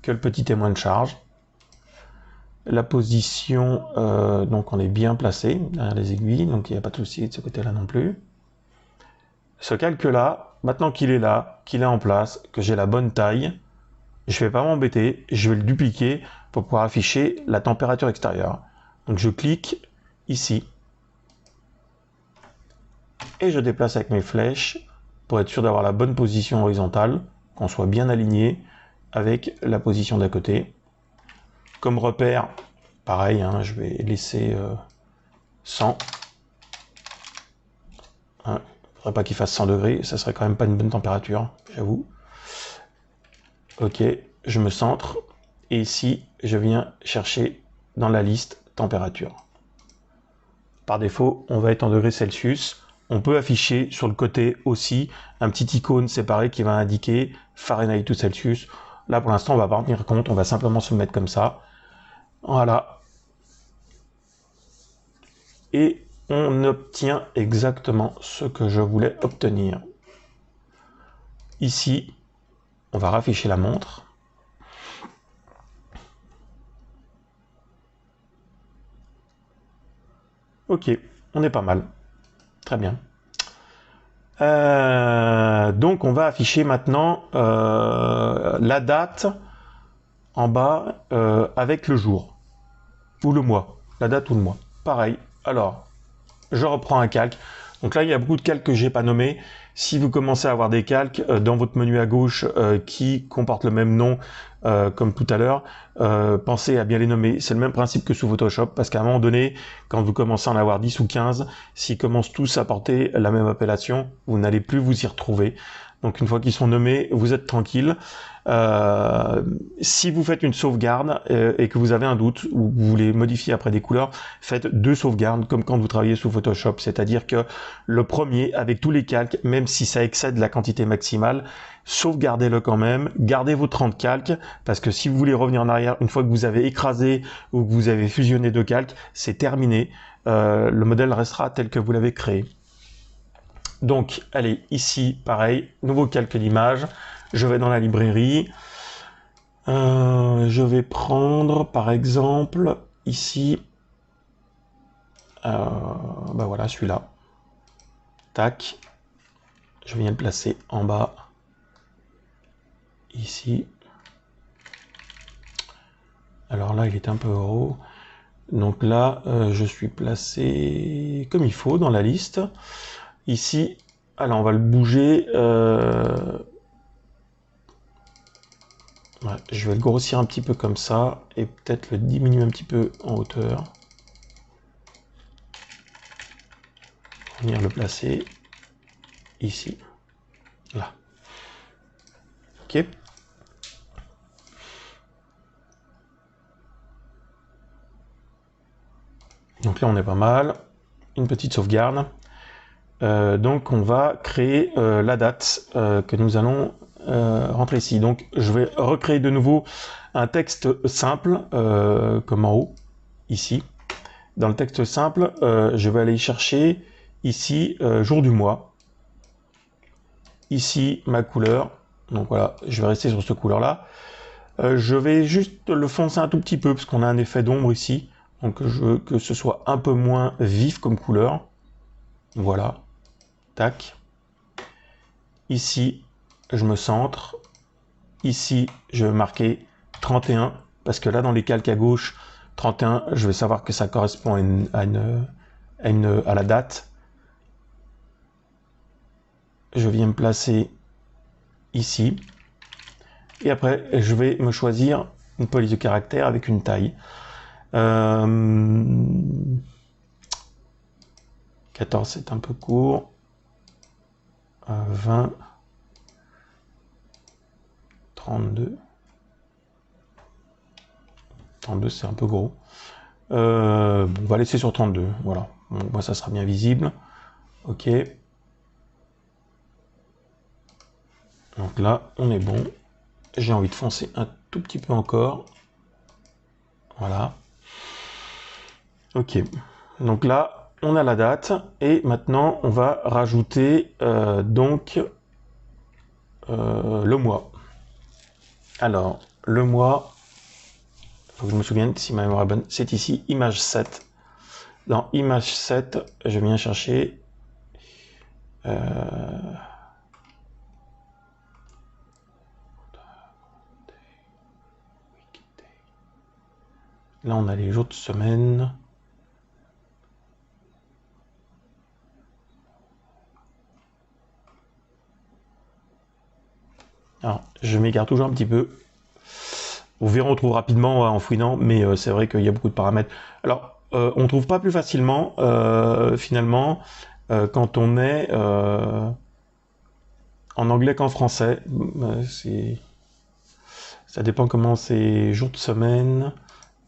que le petit témoin de charge. La position, donc on est bien placé derrière les aiguilles, donc il n'y a pas de souci de ce côté-là non plus. Ce calque-là, maintenant qu'il est là, qu'il est en place, que j'ai la bonne taille, je ne vais pas m'embêter, je vais le dupliquer pour pouvoir afficher la température extérieure. Donc je clique ici et je déplace avec mes flèches pour être sûr d'avoir la bonne position horizontale, qu'on soit bien aligné avec la position d'à côté. Comme repère, pareil, hein, je vais laisser 100. Il ne faudrait pas qu'il fasse 100 degrés, ça serait quand même pas une bonne température, j'avoue. Ok, je me centre et ici, je viens chercher dans la liste température. Par défaut, on va être en degrés Celsius. On peut afficher sur le côté aussi un petit icône séparé qui va indiquer Fahrenheit ou Celsius. Là, pour l'instant, on va pas en tenir compte, on va simplement se mettre comme ça. Voilà. Et on obtient exactement ce que je voulais obtenir. Ici, on va rafficher la montre. Ok, on est pas mal. Très bien. Donc on va afficher maintenant la date en bas avec le jour ou le mois, la date ou le mois. Pareil. Alors, je reprends un calque. Donc là, il y a beaucoup de calques que j'ai pas nommés. Si vous commencez à avoir des calques dans votre menu à gauche qui comportent le même nom comme tout à l'heure, pensez à bien les nommer. C'est le même principe que sous Photoshop, parce qu'à un moment donné, quand vous commencez à en avoir 10 ou 15, s'ils commencent tous à porter la même appellation, vous n'allez plus vous y retrouver. Donc une fois qu'ils sont nommés, vous êtes tranquille. Si vous faites une sauvegarde et que vous avez un doute ou vous voulez modifier après des couleurs, faites 2 sauvegardes comme quand vous travaillez sous Photoshop. C'est-à-dire que le premier, avec tous les calques, même si ça excède la quantité maximale, sauvegardez-le quand même, gardez vos 30 calques, parce que si vous voulez revenir en arrière, une fois que vous avez écrasé ou que vous avez fusionné 2 calques, c'est terminé. Le modèle restera tel que vous l'avez créé. Donc, allez, ici, pareil, nouveau calque d'image. Je vais dans la librairie. Je vais prendre, par exemple, ici, ben voilà, celui-là. Tac. Je viens le placer en bas. Ici. Alors là, il est un peu haut. Donc là, je suis placé comme il faut dans la liste. Ici, alors on va le bouger. Ouais, je vais le grossir un petit peu comme ça et peut-être le diminuer un petit peu en hauteur. venir le placer ici. Là. Ok. Donc là, on est pas mal. Une petite sauvegarde. Donc, on va créer la date que nous allons rentrer ici. Donc, je vais recréer de nouveau un texte simple, comme en haut, ici. Dans le texte simple, je vais aller chercher ici jour du mois. Ici, ma couleur. Donc voilà, je vais rester sur cette couleur-là. Je vais juste le foncer un tout petit peu parce qu'on a un effet d'ombre ici. Donc je veux que ce soit un peu moins vif comme couleur. Voilà. Tac. Ici, je me centre. Ici, je vais marquer 31 parce que là, dans les calques à gauche, 31, je vais savoir que ça correspond à la date. Je viens me placer ici. Et après, je vais me choisir une police de caractère avec une taille. 14, c'est un peu court. 20. 32. 32, c'est un peu gros. Bon, on va laisser sur 32. Voilà. Bon, moi, ça sera bien visible. Ok. Donc là, on est bon. J'ai envie de foncer un tout petit peu encore. Voilà. Ok. Donc là, on a la date. Et maintenant, on va rajouter donc le mois. Alors, le mois, il faut que je me souvienne si ma mémoire est bonne, c'est ici, image 7. Dans image 7, je viens chercher là, on a les jours de semaine. Alors, je m'égare toujours un petit peu. Vous verrez, on trouve rapidement en fouinant, mais c'est vrai qu'il y a beaucoup de paramètres. Alors, on ne trouve pas plus facilement, finalement, quand on est en anglais qu'en français. Ça dépend comment c'est jours de semaine.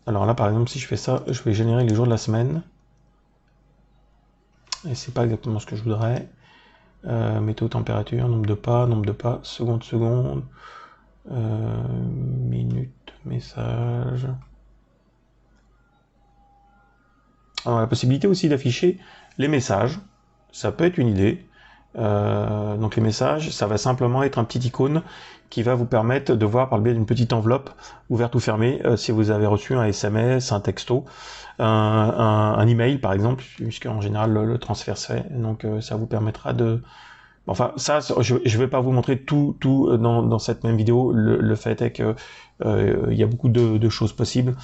Alors là, par exemple, si je fais ça, je vais générer les jours de la semaine. Et c'est pas exactement ce que je voudrais. Météo, température, nombre de pas, seconde, minute, message. Alors, la possibilité aussi d'afficher les messages, ça peut être une idée. Donc les messages, ça va simplement être un petit icône qui va vous permettre de voir par le biais d'une petite enveloppe ouverte ou fermée si vous avez reçu un SMS, un texto, un email par exemple, puisqu'en général le transfert se fait. Donc ça vous permettra de... Enfin ça, je vais pas vous montrer tout dans cette même vidéo. Le fait est que il y a beaucoup de choses possibles.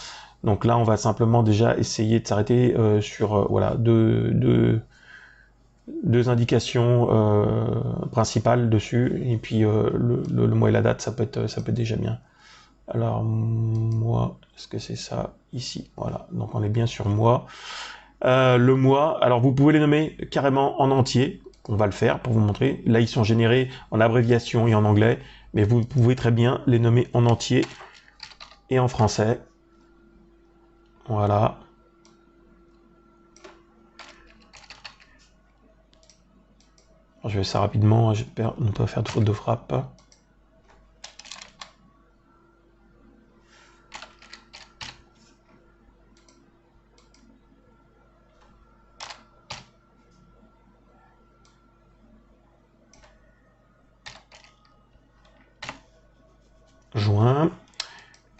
Donc là, on va simplement déjà essayer de s'arrêter sur voilà deux indications principales dessus, et puis le mois et la date, ça peut être déjà bien. Alors mois, est-ce que c'est ça ici? Voilà, donc on est bien sur mois. Le mois, alors vous pouvez les nommer carrément en entier, on va le faire pour vous montrer. Là, ils sont générés en abréviation et en anglais, mais vous pouvez très bien les nommer en entier et en français. Voilà. Alors, je vais ça rapidement, j'espère ne pas faire de faute de frappe. Juin.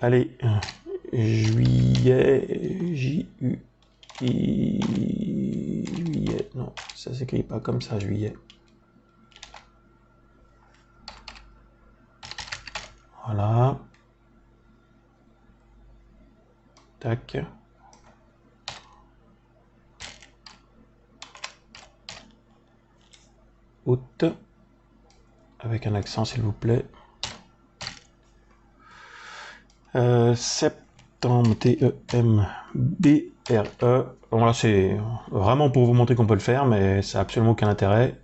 Allez, juillet, juillet, non, ça s'écrit pas comme ça, juillet. Voilà. Tac. Août, avec un accent s'il vous plaît. Septembre, T-E-M-B, RE. Bon, là, c'est vraiment pour vous montrer qu'on peut le faire, mais ça n'a absolument aucun intérêt.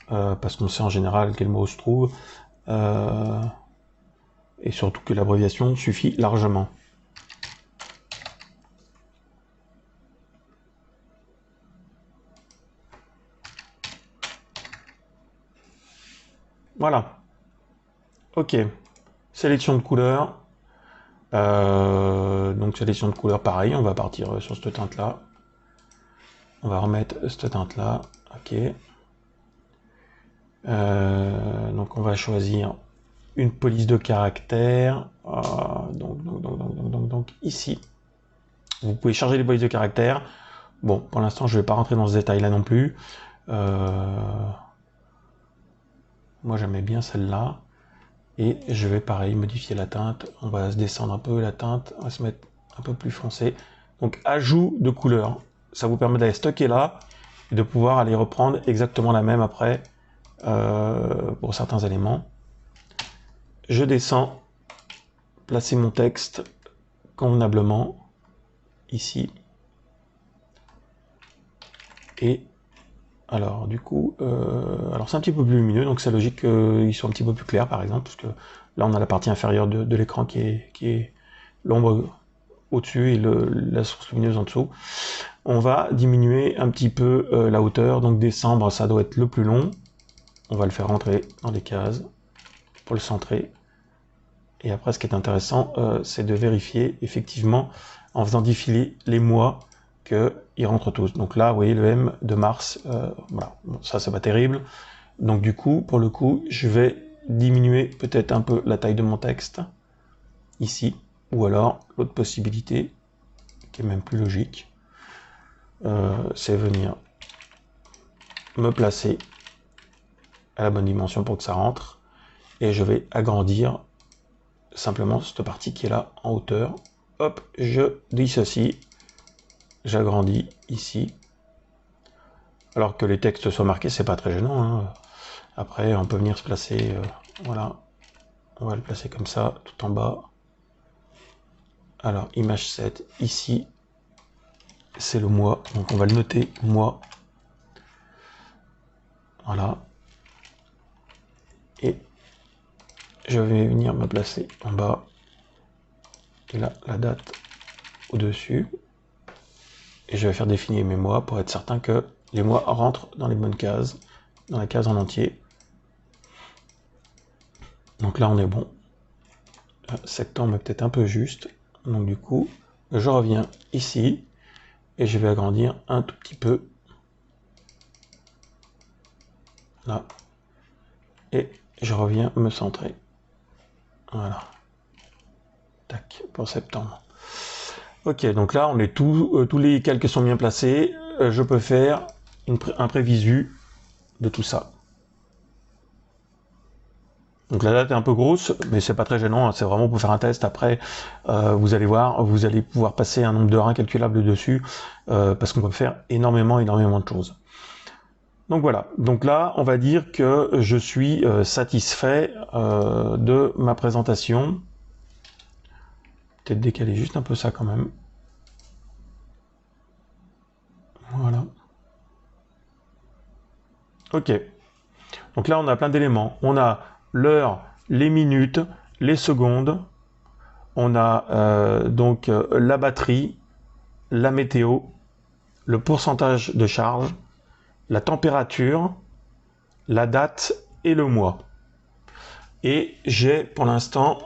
Parce qu'on sait en général quel mot se trouve. Et surtout que l'abréviation suffit largement. Voilà. Ok. Sélection de couleurs. Donc sélection de couleurs, pareil, on va partir sur cette teinte là. On va remettre cette teinte là. Ok. Donc on va choisir une police de caractère. Donc ici. Vous pouvez charger les polices de caractère. Bon, pour l'instant, je ne vais pas rentrer dans ce détail là non plus. Moi, j'aimais bien celle-là. Et je vais pareil modifier la teinte. On va se descendre un peu la teinte. On va se mettre un peu plus foncé. Donc ajout de couleur. Ça vous permet d'aller stocker là et de pouvoir aller reprendre exactement la même après pour certains éléments. Je descends, placer mon texte convenablement ici. Et alors du coup, alors c'est un petit peu plus lumineux, donc c'est logique qu'il soit un petit peu plus clair par exemple, parce que là on a la partie inférieure de l'écran qui est l'ombre au-dessus et la source lumineuse en dessous. On va diminuer un petit peu la hauteur, donc descendre ça doit être le plus long. On va le faire rentrer dans les cases pour le centrer. Et après ce qui est intéressant, c'est de vérifier effectivement en faisant défiler les mois qu'ils rentrent tous. Donc là, vous voyez le M de mars, voilà, bon, ça c'est pas terrible. Donc du coup, pour le coup, je vais diminuer peut-être un peu la taille de mon texte, ici, ou alors l'autre possibilité, qui est même plus logique, c'est venir me placer à la bonne dimension pour que ça rentre, et je vais agrandir simplement cette partie qui est là en hauteur. Hop, je dissocie. J'agrandis ici. Alors que les textes soient marqués, c'est pas très gênant. Hein. Après, on peut venir se placer, voilà. On va le placer comme ça, tout en bas. Alors, image 7, ici, c'est le mois. Donc, on va le noter, mois. Voilà. Et je vais venir me placer en bas. Et là, la date au-dessus. Et je vais faire définir mes mois pour être certain que les mois rentrent dans les bonnes cases, dans la case en entier. Donc là, on est bon. Septembre est peut-être un peu juste. Donc du coup, je reviens ici et je vais agrandir un tout petit peu. Là. Et je reviens me centrer. Voilà. Tac, pour septembre. Ok, donc là, on est tous les calques sont bien placés. Je peux faire un prévisu de tout ça. Donc la date est un peu grosse, mais c'est pas très gênant, hein, c'est vraiment pour faire un test. Après, vous allez voir, vous allez pouvoir passer un nombre d'heures incalculable dessus, parce qu'on peut faire énormément de choses. Donc voilà, donc là, on va dire que je suis satisfait de ma présentation. Peut-être décaler juste un peu ça quand même. Voilà. Ok. Donc là, on a plein d'éléments. On a l'heure, les minutes, les secondes. On a donc la batterie, la météo, le pourcentage de charge, la température, la date et le mois. Et j'ai pour l'instant,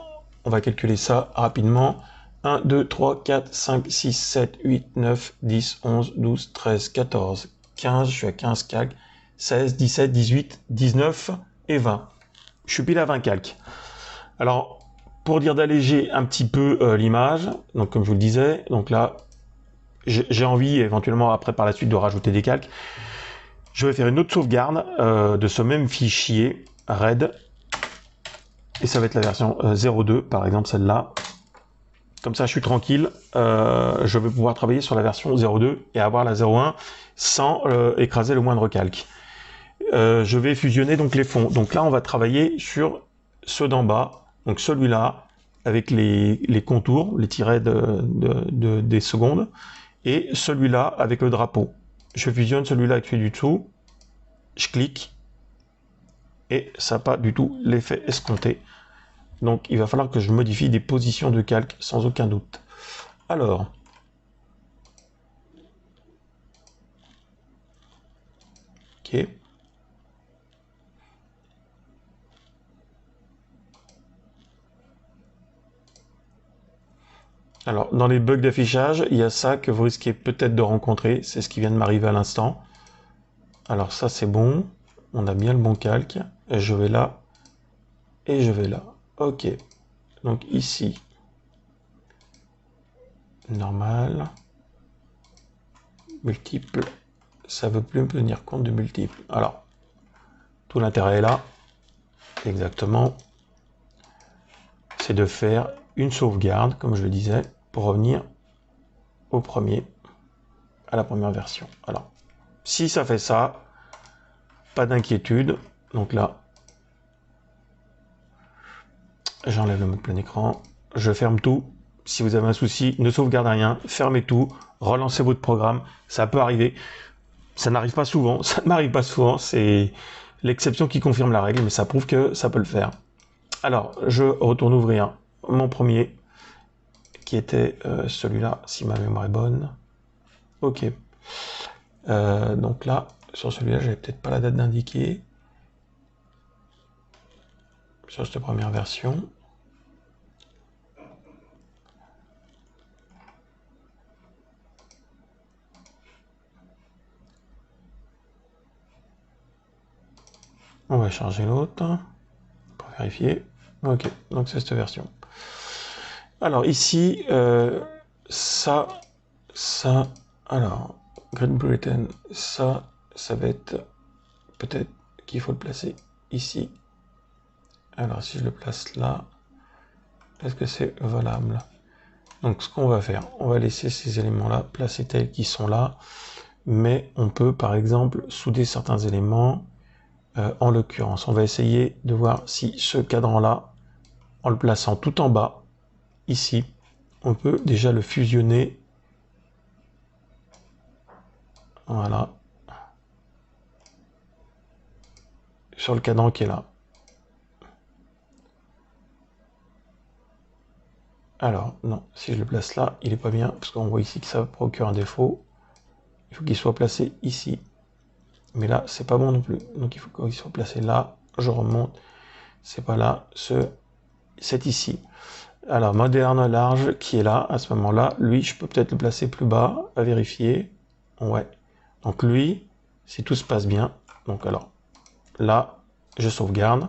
on va calculer ça rapidement, 1, 2, 3, 4, 5, 6, 7, 8, 9, 10, 11, 12, 13, 14, 15, je suis à 15 calques, 16, 17, 18, 19 et 20. Je suis pile à 20 calques. Alors, pour dire d'alléger un petit peu l'image, donc comme je vous le disais, donc là, j'ai envie éventuellement après par la suite de rajouter des calques. Je vais faire une autre sauvegarde de ce même fichier RAID. Et ça va être la version 0.2, par exemple celle-là. Comme ça, je suis tranquille. Je vais pouvoir travailler sur la version 0.2 et avoir la 0.1 sans écraser le moindre calque. Je vais fusionner donc les fonds. Donc là, on va travailler sur ceux d'en bas. Donc celui-là avec les contours, les tirets des secondes, et celui-là avec le drapeau. Je fusionne celui-là avec celui du dessous, je clique, et ça n'a pas du tout l'effet escompté. Donc il va falloir que je modifie des positions de calque sans aucun doute. Alors, ok. Alors, dans les bugs d'affichage, il y a ça que vous risquez peut-être de rencontrer. C'est ce qui vient de m'arriver à l'instant. Alors ça, c'est bon. On a bien le bon calque. Et je vais là. Et je vais là. Ok. Donc ici. Normal. Multiple. Ça ne veut plus me tenir compte de multiple. Alors, tout l'intérêt est là. Exactement. C'est de faire une sauvegarde, comme je le disais, pour revenir au premier, à la première version. Alors, si ça fait ça, pas d'inquiétude. Donc là, j'enlève le mode plein écran, je ferme tout. Si vous avez un souci, ne sauvegardez rien, fermez tout, relancez votre programme, ça peut arriver. Ça n'arrive pas souvent, ça ne m'arrive pas souvent, c'est l'exception qui confirme la règle, mais ça prouve que ça peut le faire. Alors, je retourne ouvrir mon premier, qui était celui-là, si ma mémoire est bonne. Ok. Donc là, sur celui-là, j'avais peut-être pas la date d'indiquer. Sur cette première version. On va charger l'autre pour vérifier. Ok, donc c'est cette version. Alors ici, ça, alors, Great Britain, ça va être, peut-être qu'il faut le placer ici. Alors si je le place là, est-ce que c'est valable? Donc ce qu'on va faire, on va laisser ces éléments-là placés tels qu'ils sont là, mais on peut par exemple souder certains éléments. En l'occurrence, on va essayer de voir si ce cadran-là, en le plaçant tout en bas, ici, on peut déjà le fusionner. Voilà. Sur le cadran qui est là. Alors, non, si je le place là, il n'est pas bien, parce qu'on voit ici que ça procure un défaut. Il faut qu'il soit placé ici. Mais là, c'est pas bon non plus. Donc il faut qu'il soit placé là. Je remonte. C'est pas là. C'est ici. Alors, moderne large qui est là, à ce moment-là, lui, je peux peut-être le placer plus bas, à vérifier. Ouais. Donc lui, si tout se passe bien, donc alors, là, je sauvegarde.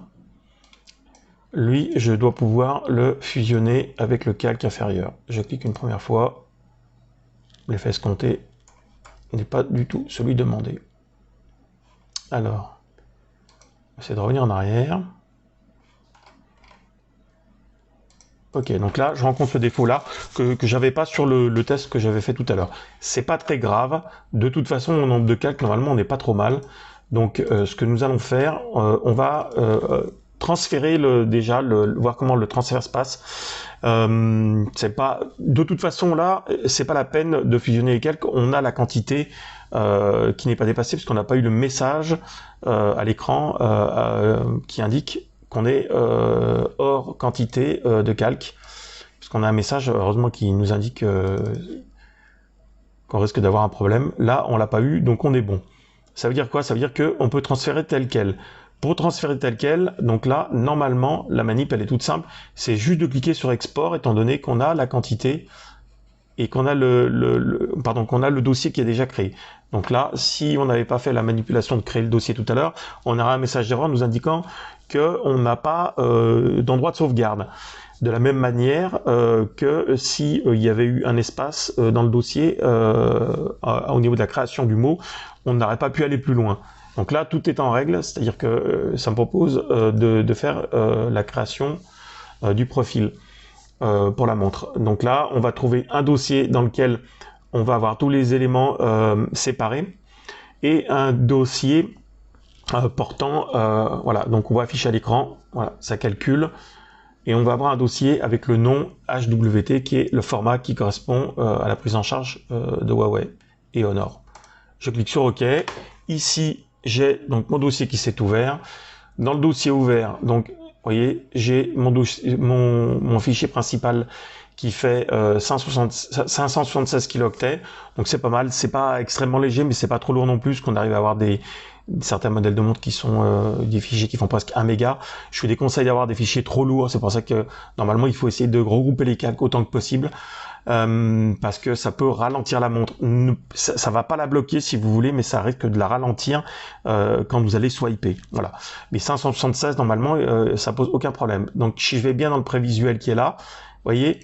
Lui, je dois pouvoir le fusionner avec le calque inférieur. Je clique une première fois. L'effet escompté n'est pas du tout celui demandé. Alors, on va essayer de revenir en arrière. Ok, donc là, je rencontre ce défaut-là que j'avais pas sur le test que j'avais fait tout à l'heure. C'est pas très grave. De toute façon, au nombre de calques, normalement, on n'est pas trop mal. Donc, ce que nous allons faire, on va transférer voir comment le transfert se passe. C'est pas, de toute façon, là, c'est pas la peine de fusionner les calques. On a la quantité qui n'est pas dépassée puisqu'on n'a pas eu le message à l'écran qui indique qu'on est hors quantité de calque, puisqu'on a un message, heureusement, qui nous indique qu'on risque d'avoir un problème. Là, on l'a pas eu, donc on est bon. Ça veut dire quoi? Ça veut dire qu'on peut transférer tel quel. Pour transférer tel quel, donc là, normalement, la manip, elle est toute simple. C'est juste de cliquer sur export, étant donné qu'on a la quantité et qu'on a qu'on a le dossier qui est déjà créé. Donc là, si on n'avait pas fait la manipulation de créer le dossier tout à l'heure, on aura un message d'erreur nous indiquant qu'on n'a pas d'endroit de sauvegarde. De la même manière que si il y avait eu un espace dans le dossier au niveau de la création du mot, on n'aurait pas pu aller plus loin. Donc là, tout est en règle, c'est-à-dire que ça me propose de faire la création du profil pour la montre. Donc là, on va trouver un dossier dans lequel on va avoir tous les éléments séparés et un dossier portant, voilà, donc on va afficher à l'écran, voilà, ça calcule, et on va avoir un dossier avec le nom HWT qui est le format qui correspond à la prise en charge de Huawei et Honor. Je clique sur OK. Ici, j'ai donc mon dossier qui s'est ouvert. Dans le dossier ouvert, donc vous voyez, j'ai mon fichier principal qui fait 576 kilooctets. Donc c'est pas mal, c'est pas extrêmement léger, mais c'est pas trop lourd non plus, qu'on arrive à avoir certains modèles de montres qui sont des fichiers qui font presque 1 méga. Je vous déconseille d'avoir des fichiers trop lourds, c'est pour ça que normalement il faut essayer de regrouper les calques autant que possible. Parce que ça peut ralentir la montre. Ça va pas la bloquer si vous voulez, mais ça risque de la ralentir quand vous allez swiper. Voilà. Mais 576 normalement, ça pose aucun problème. Donc si je vais bien dans le prévisuel qui est là, vous voyez,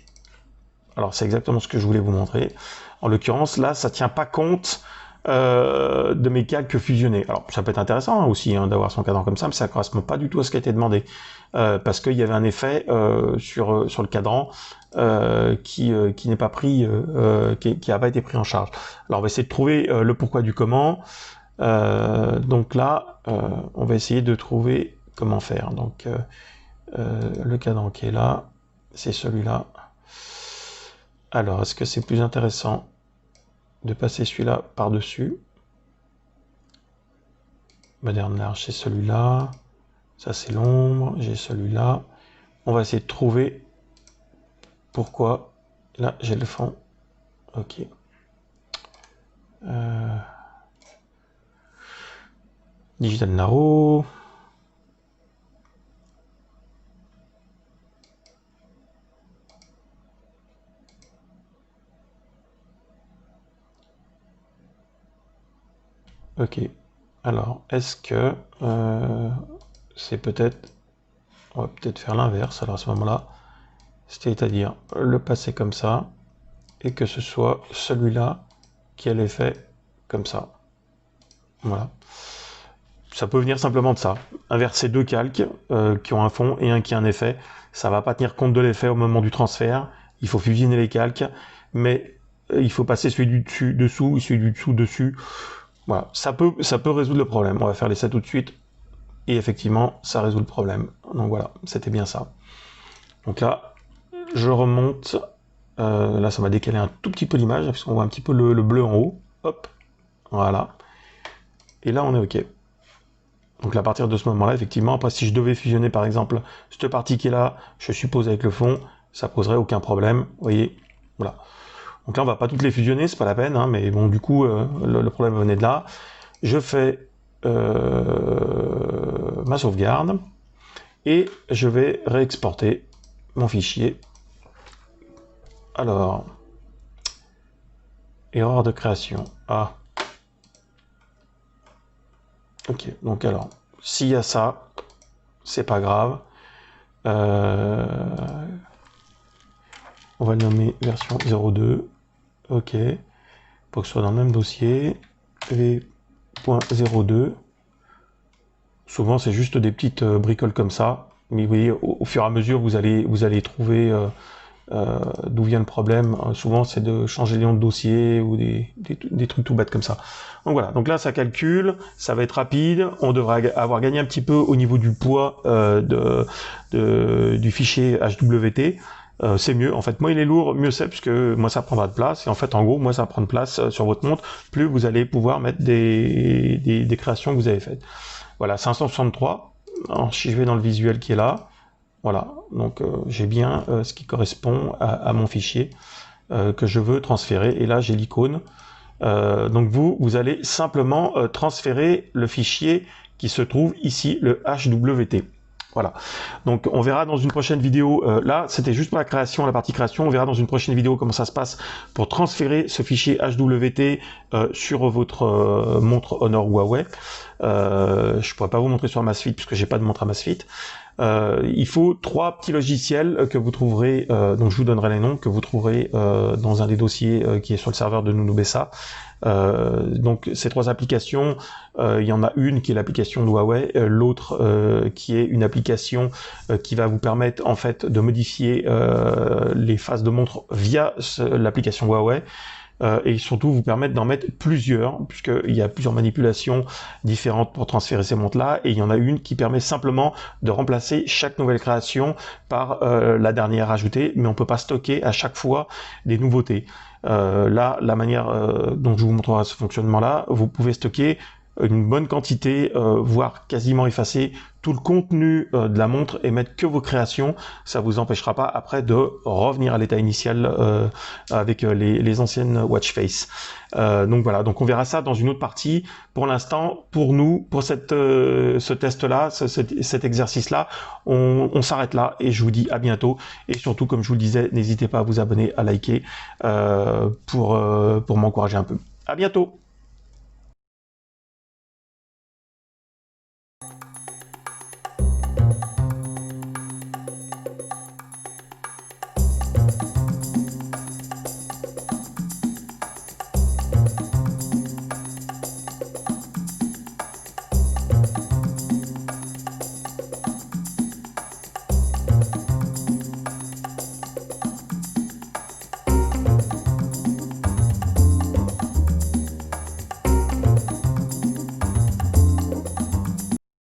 alors c'est exactement ce que je voulais vous montrer. En l'occurrence, là, ça tient pas compte de mes calques fusionnés. Alors ça peut être intéressant aussi d'avoir son cadran comme ça, mais ça correspond pas du tout à ce qui a été demandé. Parce qu'il y avait un effet sur le cadran qui n'est pas pris, qui a pas été pris en charge. Alors on va essayer de trouver le pourquoi du comment. Donc là, on va essayer de trouver comment faire. Donc le cadran qui est là, c'est celui-là. Alors, est-ce que c'est plus intéressant de passer celui-là par-dessus? Modern large, c'est celui-là. Ça, c'est l'ombre. J'ai celui-là. On va essayer de trouver pourquoi. Là, j'ai le fond. Ok. Digital Narrow. Ok. Alors, est-ce que c'est peut-être... On va peut-être faire l'inverse. Alors à ce moment-là, c'est-à-dire le passer comme ça, et que ce soit celui-là qui a l'effet comme ça. Voilà. Ça peut venir simplement de ça. Inverser deux calques qui ont un fond et un qui a un effet. Ça va pas tenir compte de l'effet au moment du transfert. Il faut fusionner les calques, mais il faut passer celui du dessus dessous et celui du dessous dessus. Voilà, ça peut résoudre le problème. On va faire l'essai tout de suite. Et effectivement, ça résout le problème. Donc voilà, c'était bien ça. Donc là, je remonte. Là, ça va décaler un tout petit peu l'image, parce qu'on voit un petit peu le bleu en haut. Hop, voilà. Et là, on est OK. Donc là, à partir de ce moment-là, effectivement, après, si je devais fusionner, par exemple, cette partie qui est là, je suppose avec le fond, ça poserait aucun problème. Vous voyez, voilà. Donc là, on va pas toutes les fusionner, c'est pas la peine, hein, mais bon, du coup, le problème venait de là. Je fais ma sauvegarde et je vais réexporter mon fichier. Alors, erreur de création. Ah. Ok, donc alors, s'il y a ça, c'est pas grave. On va le nommer version 02. Ok, pour que ce soit dans le même dossier. v.02. Souvent, c'est juste des petites bricoles comme ça. Mais vous voyez, au fur et à mesure, vous allez trouver d'où vient le problème. Souvent, c'est de changer les noms de dossier ou des trucs tout bêtes comme ça. Donc voilà, donc là, ça calcule, ça va être rapide. On devra avoir gagné un petit peu au niveau du poids du fichier HWT. C'est mieux. En fait, moins il est lourd, mieux c'est, puisque moins ça prendra de place. Et en fait, en gros, moins ça prend de place sur votre montre, plus vous allez pouvoir mettre des créations que vous avez faites. Voilà, 563. Alors, si je vais dans le visuel qui est là, voilà, donc j'ai bien ce qui correspond à mon fichier que je veux transférer. Et là, j'ai l'icône. Donc vous allez simplement transférer le fichier qui se trouve ici, le HWT. Voilà, donc on verra dans une prochaine vidéo, là c'était juste pour la création, la partie création, on verra dans une prochaine vidéo comment ça se passe pour transférer ce fichier HWT sur votre montre Honor Huawei. Je pourrais pas vous montrer sur Amazfit puisque j'ai pas de montre Amazfit. Il faut 3 petits logiciels que vous trouverez, donc je vous donnerai les noms, que vous trouverez dans un des dossiers qui est sur le serveur de Nunubessa. Donc ces 3 applications, il y en a une qui est l'application de Huawei, l'autre qui est une application qui va vous permettre en fait de modifier les phases de montre via l'application Huawei. et surtout vous permettre d'en mettre plusieurs, puisqu'il y a plusieurs manipulations différentes pour transférer ces montres-là, et il y en a une qui permet simplement de remplacer chaque nouvelle création par la dernière ajoutée, mais on peut pas stocker à chaque fois des nouveautés. Là, la manière dont je vous montrerai ce fonctionnement-là, vous pouvez stocker une bonne quantité, voire quasiment effacer tout le contenu de la montre et mettre que vos créations. Ça vous empêchera pas après de revenir à l'état initial avec les anciennes watch face. Donc voilà, donc on verra ça dans une autre partie. Pour l'instant, pour nous, pour ce test-là, cet exercice-là, on s'arrête là et je vous dis à bientôt. Et surtout, comme je vous le disais, n'hésitez pas à vous abonner, à liker pour m'encourager un peu. À bientôt!